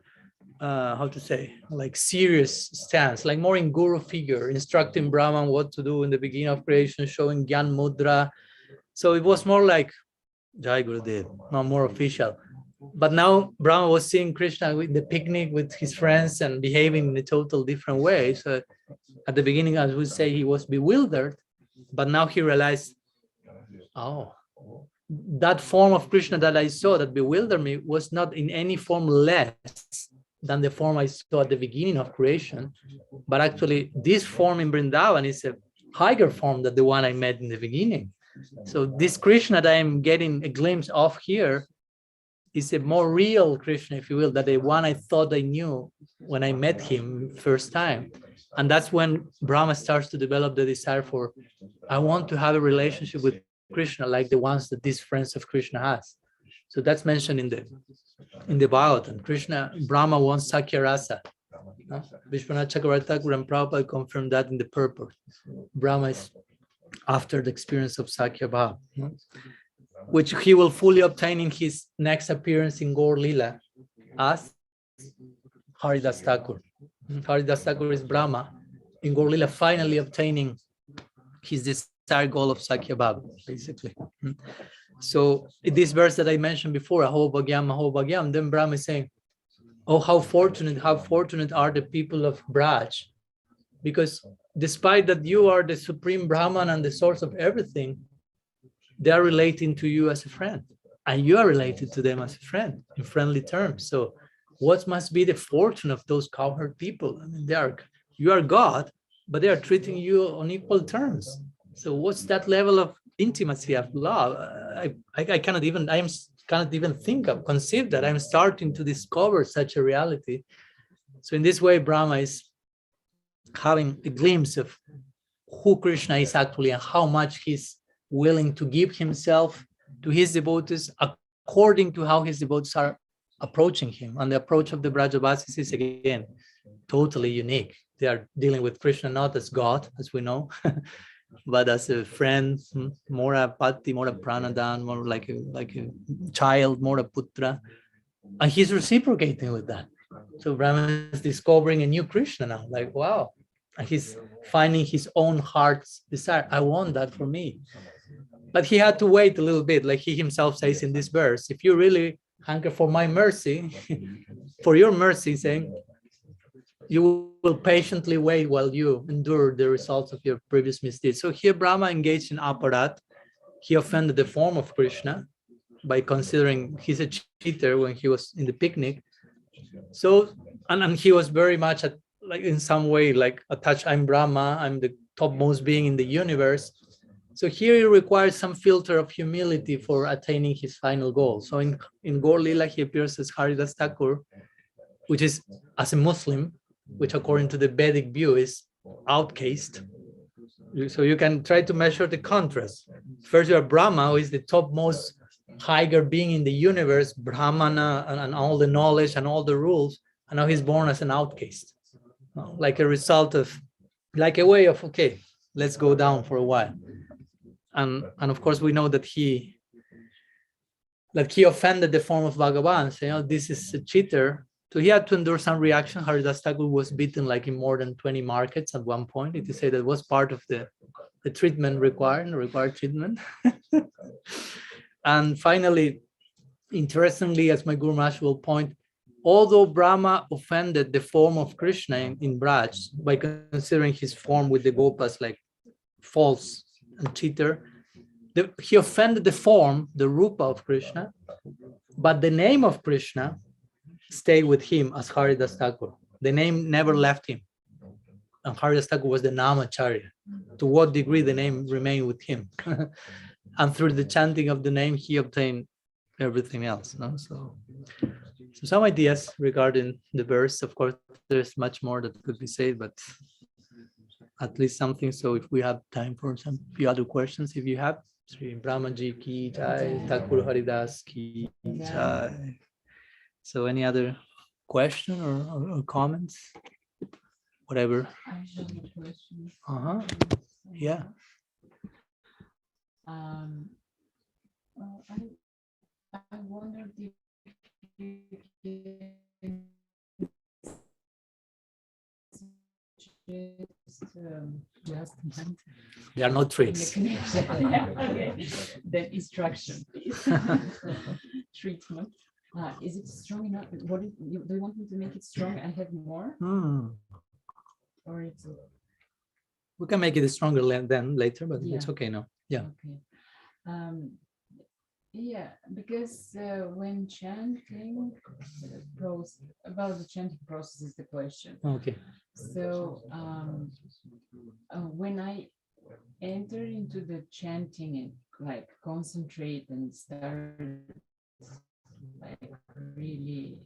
how to say, like serious stance, like more in guru figure, instructing Brahman what to do in the beginning of creation, showing Gyan Mudra. So it was more like Jai Gurudev, not more official. But now Brahma was seeing Krishna with the picnic with his friends and behaving in a total different way. So at the beginning, as we say, he was bewildered, but now he realized, oh, that form of Krishna that I saw that bewildered me was not in any form less than the form I saw at the beginning of creation, but actually this form in Vrindavan is a higher form than the one I met in the beginning. So this Krishna that I'm getting a glimpse of here is a more real Krishna, if you will, than the one I thought I knew when I met him first time. And that's when Brahma starts to develop the desire for, I want to have a relationship with Krishna like the ones that these friends of Krishna has. So that's mentioned in the Bhagavatam. Krishna, Brahma wants Sakya Rasa. Vishwanath Chakravarti Thakur and Prabhupada confirmed that in the purport. Brahma is after the experience of Sakya Bhav, which he will fully obtain in his next appearance in Gaur Lila as Haridas Thakur. Haridas Thakur is Brahma in Gaur Lila, finally obtaining his desired goal of Sakya Bhav, basically. So in this verse that I mentioned before, Aho Bhagyam, then Brahma is saying, oh, how fortunate are the people of Braj, because despite that you are the supreme Brahman and the source of everything, they are relating to you as a friend, and you are related to them as a friend in friendly terms. So what must be the fortune of those cowherd people? I mean, you are God, but they are treating you on equal terms. So what's that level of intimacy, of love? I cannot even conceive that. I'm starting to discover such a reality. So in this way, Brahma is having a glimpse of who Krishna is actually and how much he's willing to give himself to his devotees according to how his devotees are approaching him. And the approach of the Brajavasis is, again, totally unique. They are dealing with Krishna not as God, as we know, but as a friend, more a pati, more a pranadan, more like a child, more a putra. And he's reciprocating with that. So Brahma is discovering a new Krishna now, like, wow. And he's finding his own heart's desire. I want that for me. But he had to wait a little bit, like he himself says in this verse. If you really hanker for my mercy, for your mercy, saying, you will patiently wait while you endure the results of your previous misdeeds. So here Brahma engaged in aparat. He offended the form of Krishna by considering he's a cheater when he was in the picnic. So, and he was very much like in some way like attached. I'm Brahma, I'm the topmost being in the universe. So here he requires some filter of humility for attaining his final goal. So in Gaur Lila, he appears as Haridas Thakur, which is, as a Muslim, which according to the Vedic view is outcast. So you can try to measure the contrast. First, you are Brahma, who is the topmost higher being in the universe, Brahmana, and all the knowledge and all the rules, and now he's born as an outcast, like a result of, like a way of, okay, let's go down for a while. And of course, we know that he offended the form of Bhagavan, saying, oh, this is a cheater. So he had to endure some reaction. Haridas Thakur was beaten like in more than 20 markets at one point. It is said that was part of the treatment required treatment. And finally, interestingly, as my Guru Maharaj will point, although Brahma offended the form of Krishna in Braj by considering his form with the Gopas like false and cheater, he offended the form, the Rupa of Krishna, but the name of Krishna stayed with him as Haridas Thakur. The name never left him. And Haridas Thakur was the Namacharya. To what degree the name remained with him. And through the chanting of the name, he obtained everything else. No? So some ideas regarding the verse. Of course, there's much more that could be said, but at least something. So if we have time for some few other questions, if you have, Sri Brahmaji ki jai, Thakur Haridas ki jai. So any other question or comments? Whatever. I have a question. Yeah. I wondered if you can last month. There are no In the tricks. connection. Okay. Then instruction, please. Treatment. Is it strong enough? Do you want me to make it strong and have more? Or it's We can make it stronger than later, but it's Yeah. okay now. Yeah. okay? Yeah, because when chanting about the chanting process is the question. Okay. So when I enter into the chanting and like concentrate and start like really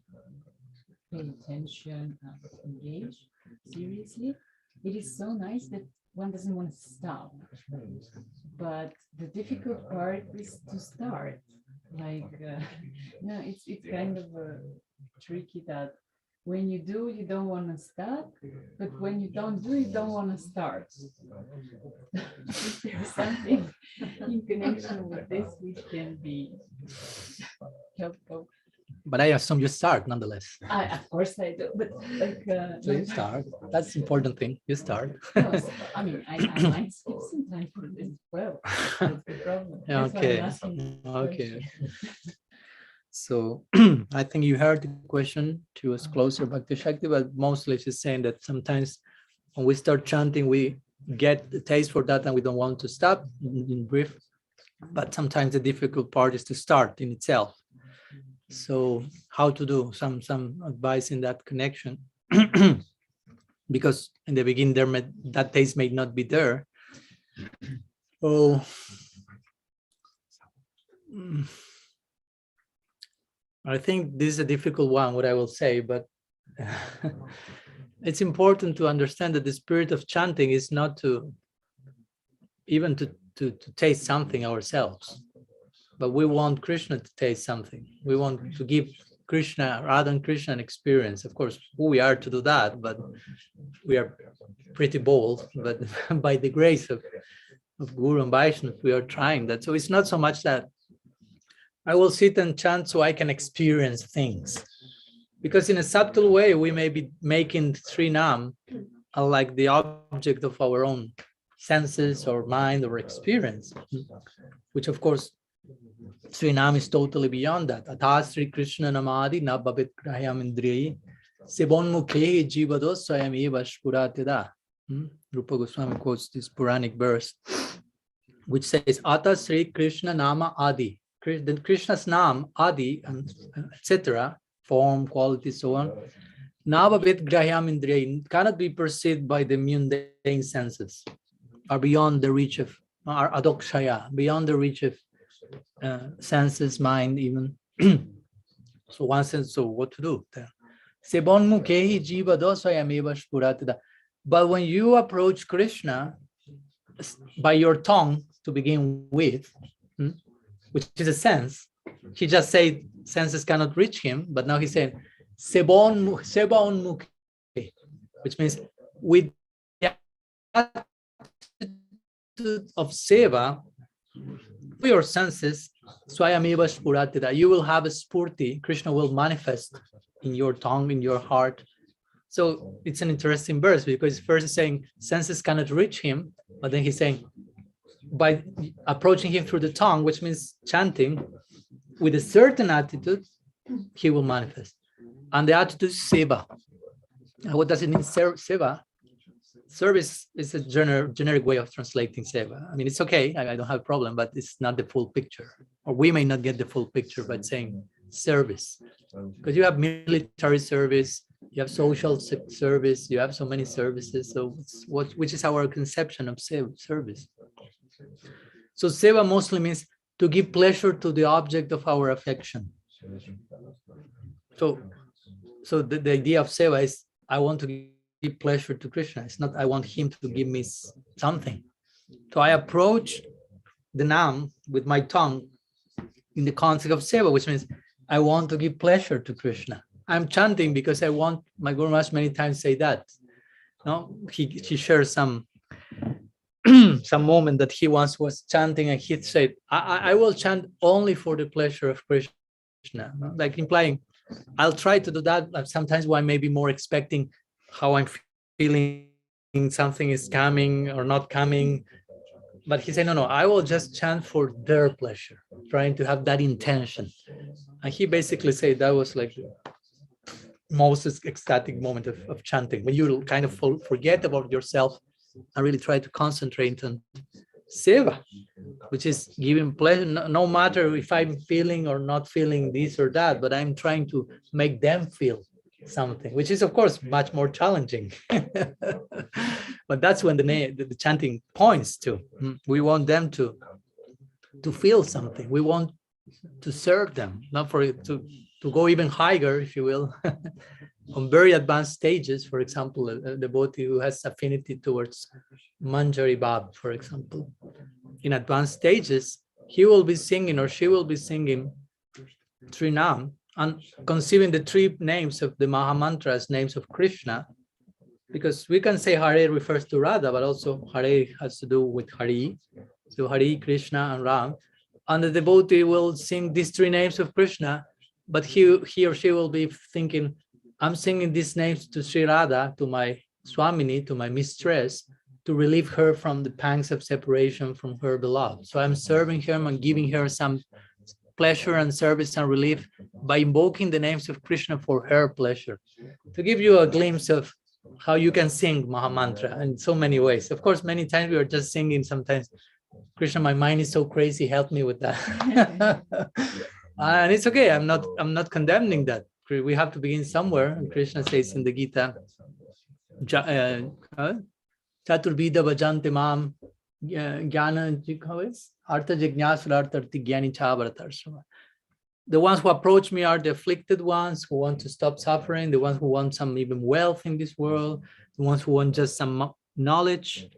pay attention, engage seriously, it is so nice that one doesn't want to stop. But the difficult part is to start. Like, it's kind of tricky that when you do, you don't want to stop, but when you don't do, you don't want to start. Is there something in connection with this which can be helpful? But I assume you start nonetheless. Of course I do, but like, So you start. That's the important thing. You start. I mean, I might skip some time for this as well. That's the problem. That's why Okay. I'm asking this Okay. question. So I think you heard the question. She was closer back to Shakti, but mostly she's saying that sometimes when we start chanting, we get the taste for that and we don't want to stop in brief. But sometimes the difficult part is to start in itself. So how to do some advice in that connection? Because in the beginning that taste may not be there. Oh, I think this is a difficult one, what I will say, but it's important to understand that the spirit of chanting is not to even to taste something ourselves, but we want Krishna to taste something. We want to give Krishna, Radha and Krishna, an experience. Of course, who we are to do that, but we are pretty bold. But by the grace of Guru and Vaishnava, we are trying that. So it's not so much that I will sit and chant so I can experience things. Because in a subtle way, we may be making Sri Nam like the object of our own senses or mind or experience, which of course, Sri Nam is totally beyond that. Atha Sri Krishna Namadi na babit grahayam indriyi sebon mukhe jivado swayam eva spuratida. Rupa Goswami quotes this Puranic verse, which says, Atha Sri Krishna Nama Adi. Then Krishna's Nam, Adi, and etc., form, quality, so on. Navabit grahayam indriya cannot be perceived by the mundane senses, are beyond the reach of, are adokshaya, beyond the reach of senses, mind, even. So one sense, so what to do then? Sebon mukhehi jiva dosayameva spuratida. But when you approach Krishna by your tongue to begin with, which is a sense, he just said senses cannot reach him, but now he's saying sebon mukhe, which means with the attitude of seva, your senses, swayameva spuratida, you will have a spurti. Krishna will manifest in your tongue, in your heart. So it's an interesting verse because first he's saying senses cannot reach him, but then he's saying by approaching him through the tongue, which means chanting, with a certain attitude, he will manifest. And the attitude is seva. And what does it mean, seva? Service is a generic way of translating seva. I mean, it's okay, I don't have a problem, but it's not the full picture. Or we may not get the full picture by saying service. Because you have military service, you have social service, you have so many services. So which is our conception of service. So seva mostly means to give pleasure to the object of our affection. So the idea of seva is I want to give pleasure to Krishna. It's not I want him to give me something. So I approach the Nam with my tongue in the concept of seva, which means I want to give pleasure to Krishna. I'm chanting because I want, my Guru Maharaj many times say that. No, he shares some moment that he once was chanting and he said, I will chant only for the pleasure of Krishna. Like implying, I'll try to do that. Sometimes one may be more expecting how I'm feeling something is coming or not coming. But he said, no, I will just chant for their pleasure, trying to have that intention. And he basically said that was like the most ecstatic moment of chanting, when you kind of forget about yourself and really try to concentrate on seva, which is giving pleasure, no matter if I'm feeling or not feeling this or that, but I'm trying to make them feel something, which is of course much more challenging. But that's when the chanting points to. We want them to feel something. We want to serve them, not for it to go even higher, if you will. On very advanced stages, for example, a devotee who has affinity towards Manjari Bab, for example, in advanced stages, he will be singing or she will be singing Trinam and conceiving the three names of the Mahamantra as names of Krishna, because we can say Hare refers to Radha, but also Hare has to do with Hari. So Hari, Krishna, and Ram. And the devotee will sing these three names of Krishna, but he or she will be thinking, I'm singing these names to Sri Radha, to my Swamini, to my mistress, to relieve her from the pangs of separation from her beloved. So I'm serving her and giving her some pleasure and service and relief by invoking the names of Krishna for her pleasure. To give you a glimpse of how you can sing Mahamantra in so many ways. Of course, many times we are just singing sometimes, Krishna, my mind is so crazy, help me with that. And it's okay, I'm not condemning that. We have to begin somewhere. And Krishna says in the Gita, Chaturbida Bhajante Mam Jnana, how is Artha Jignasarartarti Gyani Chavaratarshama. The ones who approach me are the afflicted ones who want to stop suffering, the ones who want some even wealth in this world, the ones who want just some knowledge,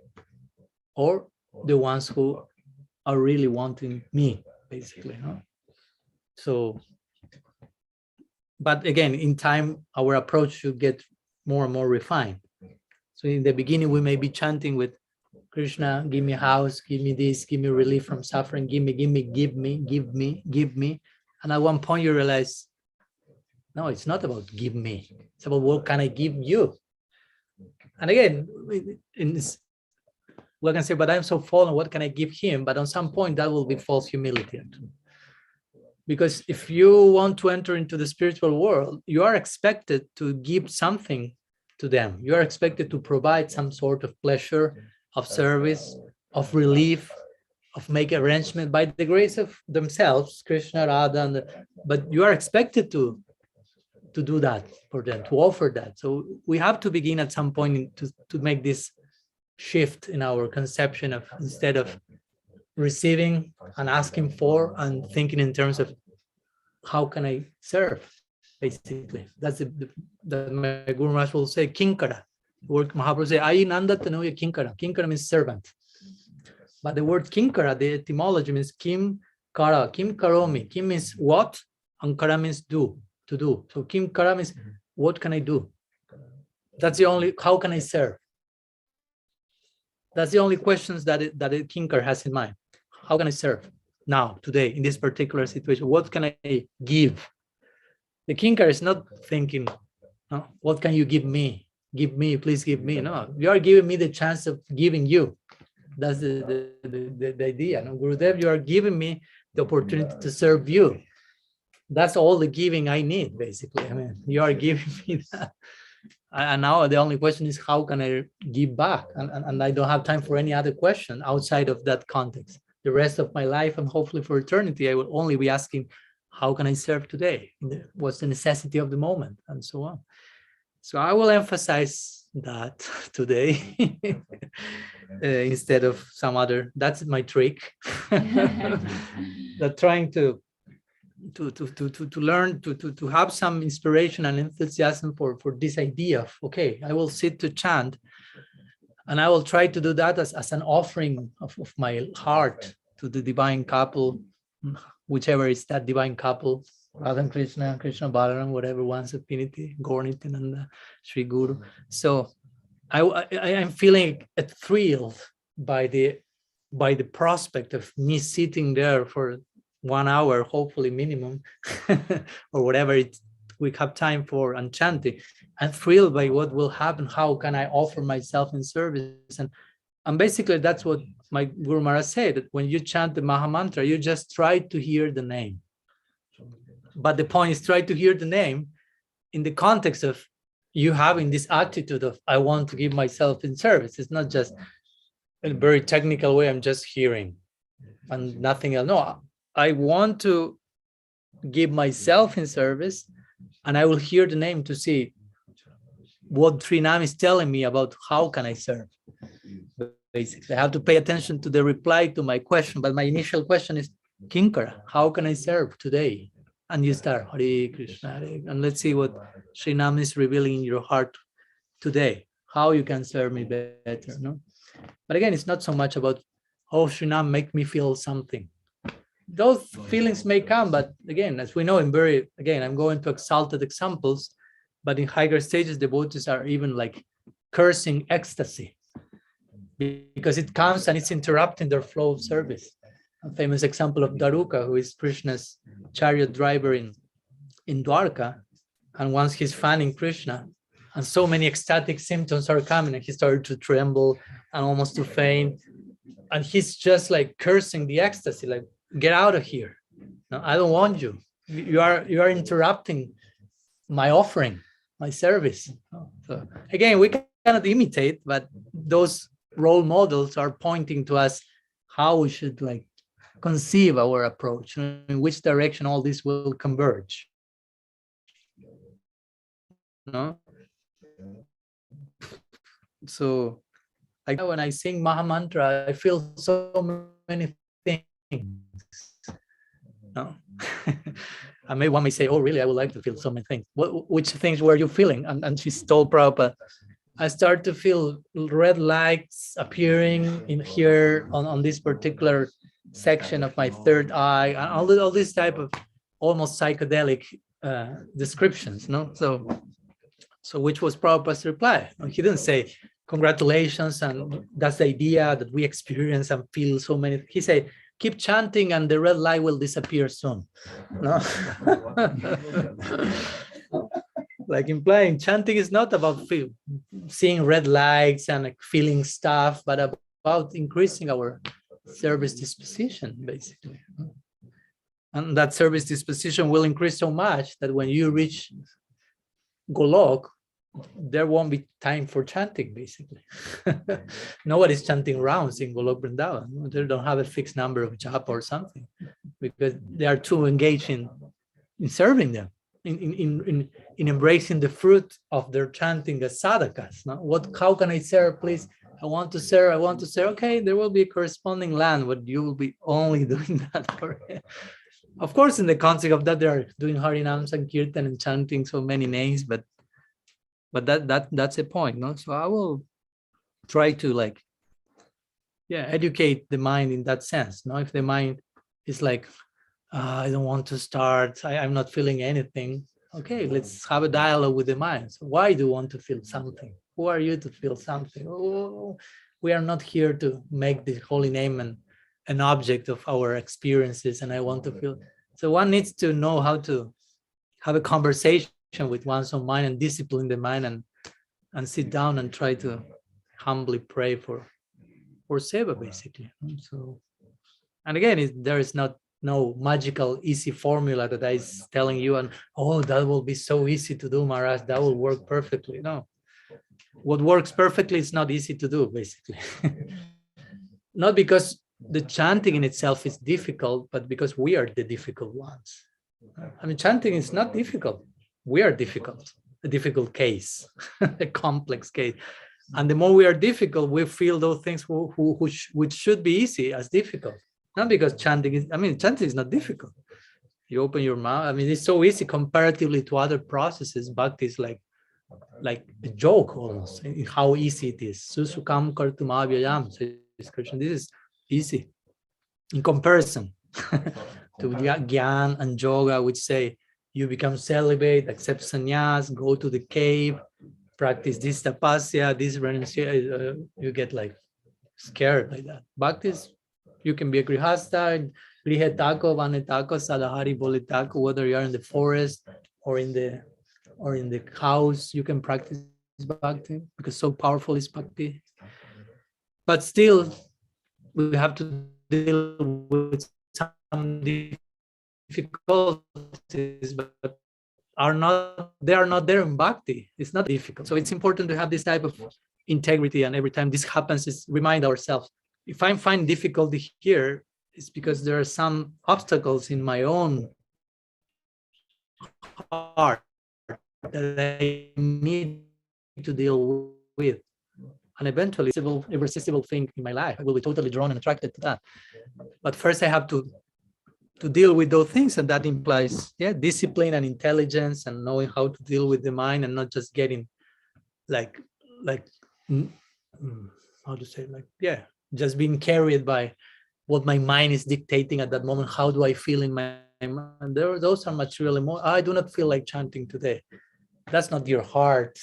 or the ones who are really wanting me, basically. Huh? So, but again, in time, our approach should get more and more refined. So in the beginning, we may be chanting with Krishna, give me a house, give me this, give me relief from suffering, give me. And at one point you realize, no, it's not about give me. It's about what can I give you? And again, in this, we can say, but I'm so fallen, what can I give him? But on some point, that will be false humility. Because if you want to enter into the spiritual world, you are expected to give something to them. You are expected to provide some sort of pleasure, of service, of relief, of make arrangement by the grace of themselves, Krishna, Radha, but you are expected to do that for them, to offer that. So we have to begin at some point to make this shift in our conception of, instead of receiving and asking for and thinking in terms of how can I serve, basically. That's the my Guru Maharaj will say, Kinkara. The word Mahaprabhu say, Ayi Nanda Tanuya Kinkara. Kinkara means servant. But the word Kinkara, the etymology means Kim Kara, Kim Karomi. Kim means what, and Kara means do, to do. So Kim Kara means what can I do? That's the only, how can I serve? That's the only questions that a Kinkar has in mind. How can I serve now, today, in this particular situation? What can I give? The Kinkar is not thinking, no, what can you give me? Give me, please give me. No, you are giving me the chance of giving you. That's the idea. No? Gurudev, you are giving me the opportunity to serve you. That's all the giving I need, basically. I mean, you are giving me that. And now the only question is, how can I give back? And I don't have time for any other question outside of that context. The rest of my life, and hopefully for eternity, I will only be asking, how can I serve today? What's the necessity of the moment? And so on. So I will emphasize that today instead of some other. That's my trick. That trying to learn to have some inspiration and enthusiasm for this idea of, okay, I will sit to chant, and I will try to do that as an offering of my heart to the divine couple, whichever is that divine couple, Radha and Krishna, Krishna Balaram, whatever one's affinity, Gaur Nityananda, Sri Guru. So I am feeling thrilled by the prospect of me sitting there for 1 hour, hopefully minimum, or whatever it we have time for chanting. I'm thrilled by what will happen. How can I offer myself in service? And basically that's what my Guru Maharaj said, that when you chant the Maha Mantra, you just try to hear the name. But the point is, try to hear the name in the context of you having this attitude of, I want to give myself in service. It's not just in a very technical way, I'm just hearing and nothing else. No, I want to give myself in service, and I will hear the name to see what Trinam is telling me about how can I serve. Basically, I have to pay attention to the reply to my question, but my initial question is, Kinkara, how can I serve today? And you start, Hare Krishna, Hare, and let's see what Srinam is revealing in your heart today, how you can serve me better. No? But again, it's not so much about, oh, Srinam, make me feel something. Those feelings may come, but again, as we know, I'm going to exalted examples, but in higher stages, devotees are even like cursing ecstasy because it comes and it's interrupting their flow of service. A famous example of Daruka, who is Krishna's chariot driver in Dwarka, and once he's fanning Krishna, and so many ecstatic symptoms are coming, and he started to tremble and almost to faint, and he's just like cursing the ecstasy, like, get out of here. No, I don't want you. You are interrupting my offering, my service. So again, we cannot imitate, but those role models are pointing to us how we should like conceive our approach, in which direction all this will converge. No? So like when I sing Maha Mantra, I feel so many things. No? And maybe one may say, oh, really, I would like to feel so many things. Which things were you feeling? And she told Prabhupada, I start to feel red lights appearing in here on this particular section of my third eye, and all this type of almost psychedelic descriptions. No, so which was Prabhupada's reply? He didn't say congratulations, and that's the idea that we experience and feel so many. He said, keep chanting, and the red light will disappear soon. No. Like implying chanting is not about seeing red lights and like feeling stuff, but about increasing our service disposition, basically. And that service disposition will increase so much that when you reach Golok, there won't be time for chanting, basically. Nobody's chanting rounds in Golok Vrindavan. They don't have a fixed number of japa or something, because they are too engaged in serving them, in embracing the fruit of their chanting as sadhakas. No? How can I serve, please? I want to serve. Okay, there will be a corresponding land, but you will be only doing that for it. Of course, in the context of that, they are doing Harinam Sankirtan and chanting so many names, but that's a point, no? So I will try to educate the mind in that sense. No, if the mind is like, I don't want to start, I'm not feeling anything. Okay, let's have a dialogue with the mind. So why do you want to feel something? Who are you to feel something? Oh, we are not here to make the holy name an object of our experiences, and I want to feel. So one needs to know how to have a conversation with one's own mind and discipline the mind, and sit down and try to humbly pray for seva, basically. So, and again, there is no magical easy formula that is telling you, and oh, that will be so easy to do, Maharaj, that will work perfectly. No, what works perfectly is not easy to do, basically. Not because the chanting in itself is difficult, but because we are the difficult ones. I mean, chanting is not difficult. We are difficult, a difficult case, a complex case. And the more we are difficult, we feel those things which should be easy as difficult. Not because chanting is not difficult. You open your mouth. I mean, it's so easy comparatively to other processes. Bhakti is like a joke almost, in how easy it is. Susukam kartum avyayam, says Krishna. This is easy in comparison to Gyan and Yoga, which say you become celibate, accept sannyas, go to the cave, practice this tapasya, this renunciation. You get like scared by that. Bhakti is, you can be a grihasta, grihetako, vanetako, sadahari, boletako, whether you are in the forest or in the house, you can practice bhakti because so powerful is bhakti. But still, we have to deal with some difficulties, but they are not there in bhakti. It's not difficult. So it's important to have this type of integrity, and every time this happens, is remind ourselves, if I find difficulty here, it's because there are some obstacles in my own heart that I need to deal with. And eventually, irresistible thing in my life, I will be totally drawn and attracted to that. But first, I have to deal with those things, and that implies, discipline and intelligence, and knowing how to deal with the mind, and not just getting like how to say, just being carried by what my mind is dictating at that moment. How do I feel in my mind? Those are material emotions. I do not feel like chanting today. That's not your heart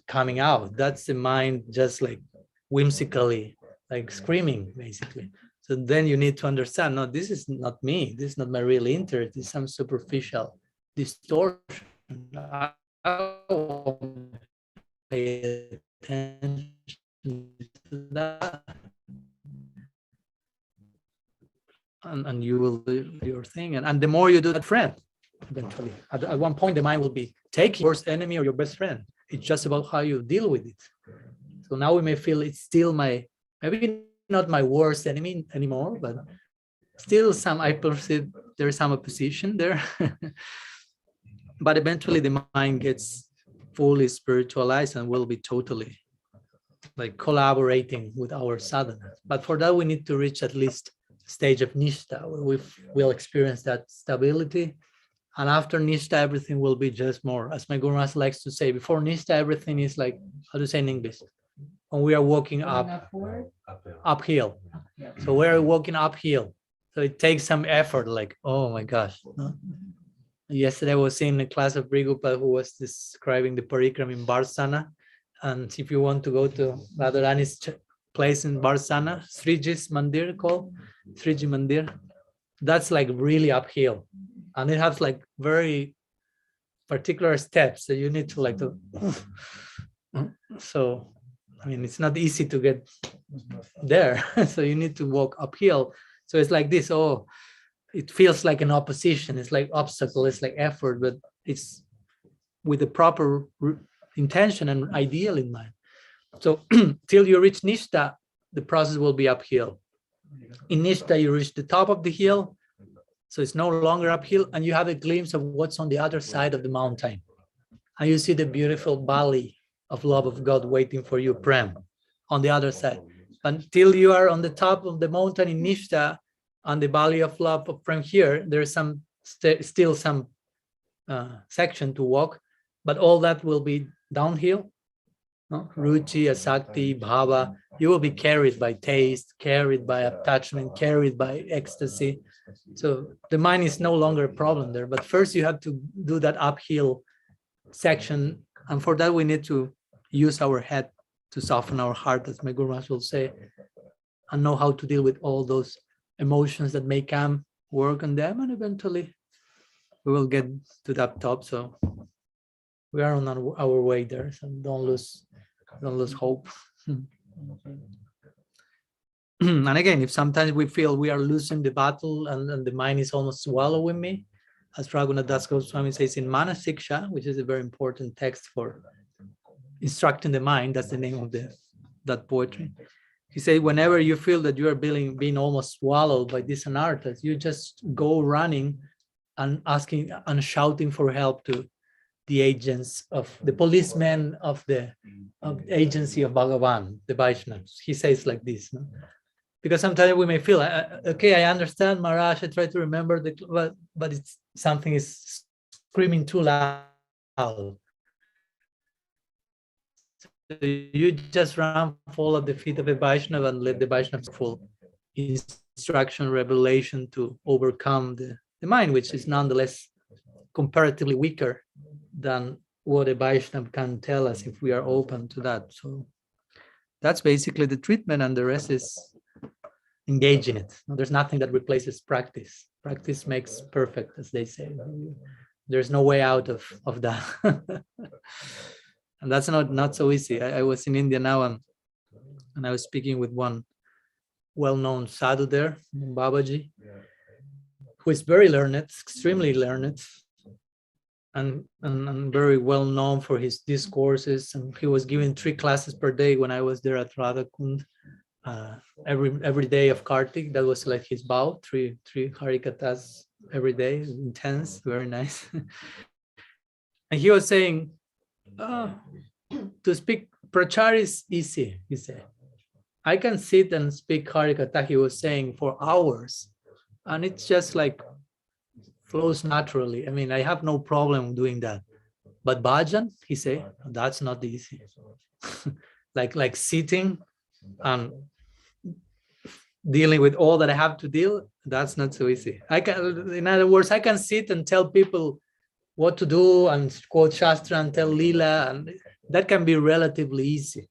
coming out. That's the mind just like whimsically, like screaming, basically. So then you need to understand, no, this is not me. This is not my real interest. It's some superficial distortion. I won't pay attention to that. And you will do your thing. And the more you do that, friend, eventually, at one point, the mind will be taking your worst enemy or your best friend. It's just about how you deal with it. So now we may feel it's still maybe not my worst enemy anymore, but still I perceive there is some opposition there. But eventually the mind gets fully spiritualized and will be totally like collaborating with our sadhana. But for that, we need to reach at least stage of nishta, where we'll experience that stability. And after nishta, everything will be just more, as my Guru Maharaj likes to say, before nishta, everything is like, how to say in English? When we are walking uphill. So we're walking uphill. So it takes some effort, like, oh my gosh. No? Yesterday I was seeing a class of Brigupa who was describing the parikram in Barsana. And if you want to go to Radharani's place in Barsana, Sriji's Mandir called, Sriji Mandir, that's like really uphill. And it has like very particular steps that you need to like to. So, I mean, it's not easy to get there. So you need to walk uphill. So it's like this, it feels like an opposition. It's like obstacle, it's like effort, but it's with the proper intention and ideal in mind. So till you reach nishta, the process will be uphill. In nishta, you reach the top of the hill, so it's no longer uphill, and you have a glimpse of what's on the other side of the mountain. And you see the beautiful valley of love of God waiting for you, Prem, on the other side. Until you are on the top of the mountain in nishta, on the valley of love of Prem here, there's still some section to walk, but all that will be downhill. No? Ruchi, asakti, bhava, you will be carried by taste, carried by attachment, carried by ecstasy. So the mind is no longer a problem there. But first you have to do that uphill section. And for that, we need to use our head to soften our heart, as my Guru Maharaj will say, and know how to deal with all those emotions that may come, work on them, and eventually we will get to that top. So we are on our way there. So don't lose hope. And again, if sometimes we feel we are losing the battle and the mind is almost swallowing me, as Raghunath Das Goswami says in Manasiksha, which is a very important text for instructing the mind, that's the name of that poetry. He said, whenever you feel that you are being almost swallowed by these anarthas, you just go running and asking and shouting for help to the agents of the policemen of the agency of Bhagavan, the Vaishnavas. He says like this, no? Because sometimes we may feel, okay, I understand, Maharaj, I try to remember, but it's something is screaming too loud. So you just run, fall at the feet of a Vaishnava and let the Vaishnava full instruction, revelation to overcome the mind, which is nonetheless comparatively weaker than what a Vaishnava can tell us if we are open to that. So that's basically the treatment, and the rest is engage in it. There's nothing that replaces practice. Practice makes perfect, as they say. there's no way out of that. And that's not so easy. I was in India now, and I was speaking with one well-known sadhu there, Babaji, who is very learned, extremely learned, and very well known for his discourses. And he was giving 3 classes per day when I was there at Radha Kund. Every day of Kartik, that was like his vow, three Harikathas every day, intense, very nice. And he was saying, to speak Prachar is easy, he said. I can sit and speak Harikatha, he was saying, for hours. And it's just like flows naturally. I mean, I have no problem doing that. But bhajan, he said, that's not easy. like sitting and dealing with all that I have to deal, that's not so easy. In other words, I can sit and tell people what to do and quote Shastra and tell Leela, and that can be relatively easy.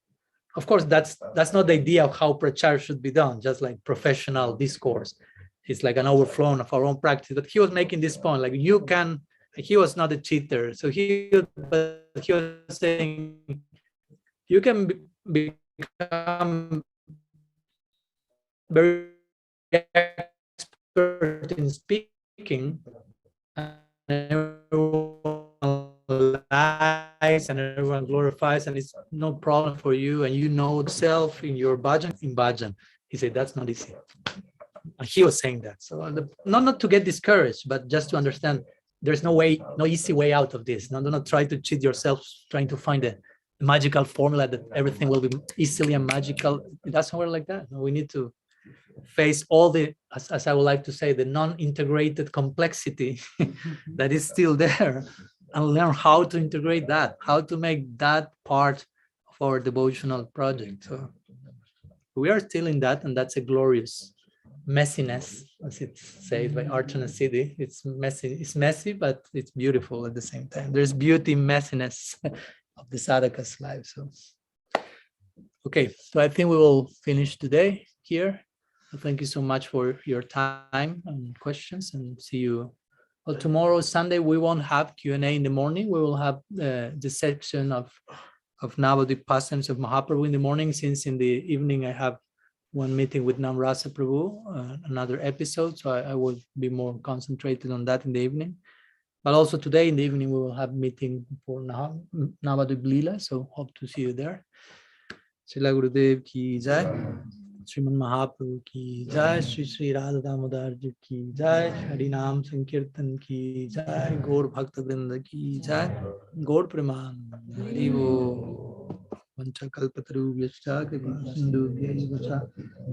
Of course, that's not the idea of how prachar should be done, just like professional discourse. It's like an overflow of our own practice. But he was making this point, like he was not a cheater. So he was saying, you can become very expert in speaking, and everyone likes and everyone glorifies, and it's no problem for you, and you know self in your bhajan. He said that's not easy. He was saying that. So not to get discouraged, but just to understand there's no easy way out of this. No, do not try to cheat yourself trying to find a magical formula that everything will be easily and magical. It doesn't work like that. We need to face all the, as I would like to say, the non-integrated complexity that is still there, and learn how to integrate that, how to make that part of our devotional project. So we are still in that, and that's a glorious messiness, as it's said by Archana Siddhi. It's messy, but it's beautiful at the same time. There's beauty in messiness of the sadhaka's life. So, okay, so I think we will finish today here. Thank you so much for your time and questions, and see you. Well, tomorrow, Sunday, we won't have Q&A in the morning. We will have the section of Navadvip pastimes of Mahaprabhu in the morning, since in the evening I have one meeting with Namrasa Prabhu, another episode. So I will be more concentrated on that in the evening. But also today in the evening, we will have meeting for Navadvip Leela. So hope to see you there. Srila Gurudev ki jai. Sriman Mahaprabhu ki jai, Sri Radha Damodar ji ki jai, Hari Naam Sankirtan ki jai, Gaur Bhakta Vrinda ki jai, Gaur Preman, Hari Bo, Vancha Kalpataru Vyashta Kripa Sindhu Vyayavacha,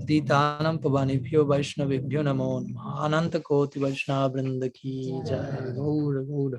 Titanam Pavanibhyo Vaishnavibhyo Namo Namaha, Ananta Koti Vaishnava Vrinda ki jai, Gaur Gaur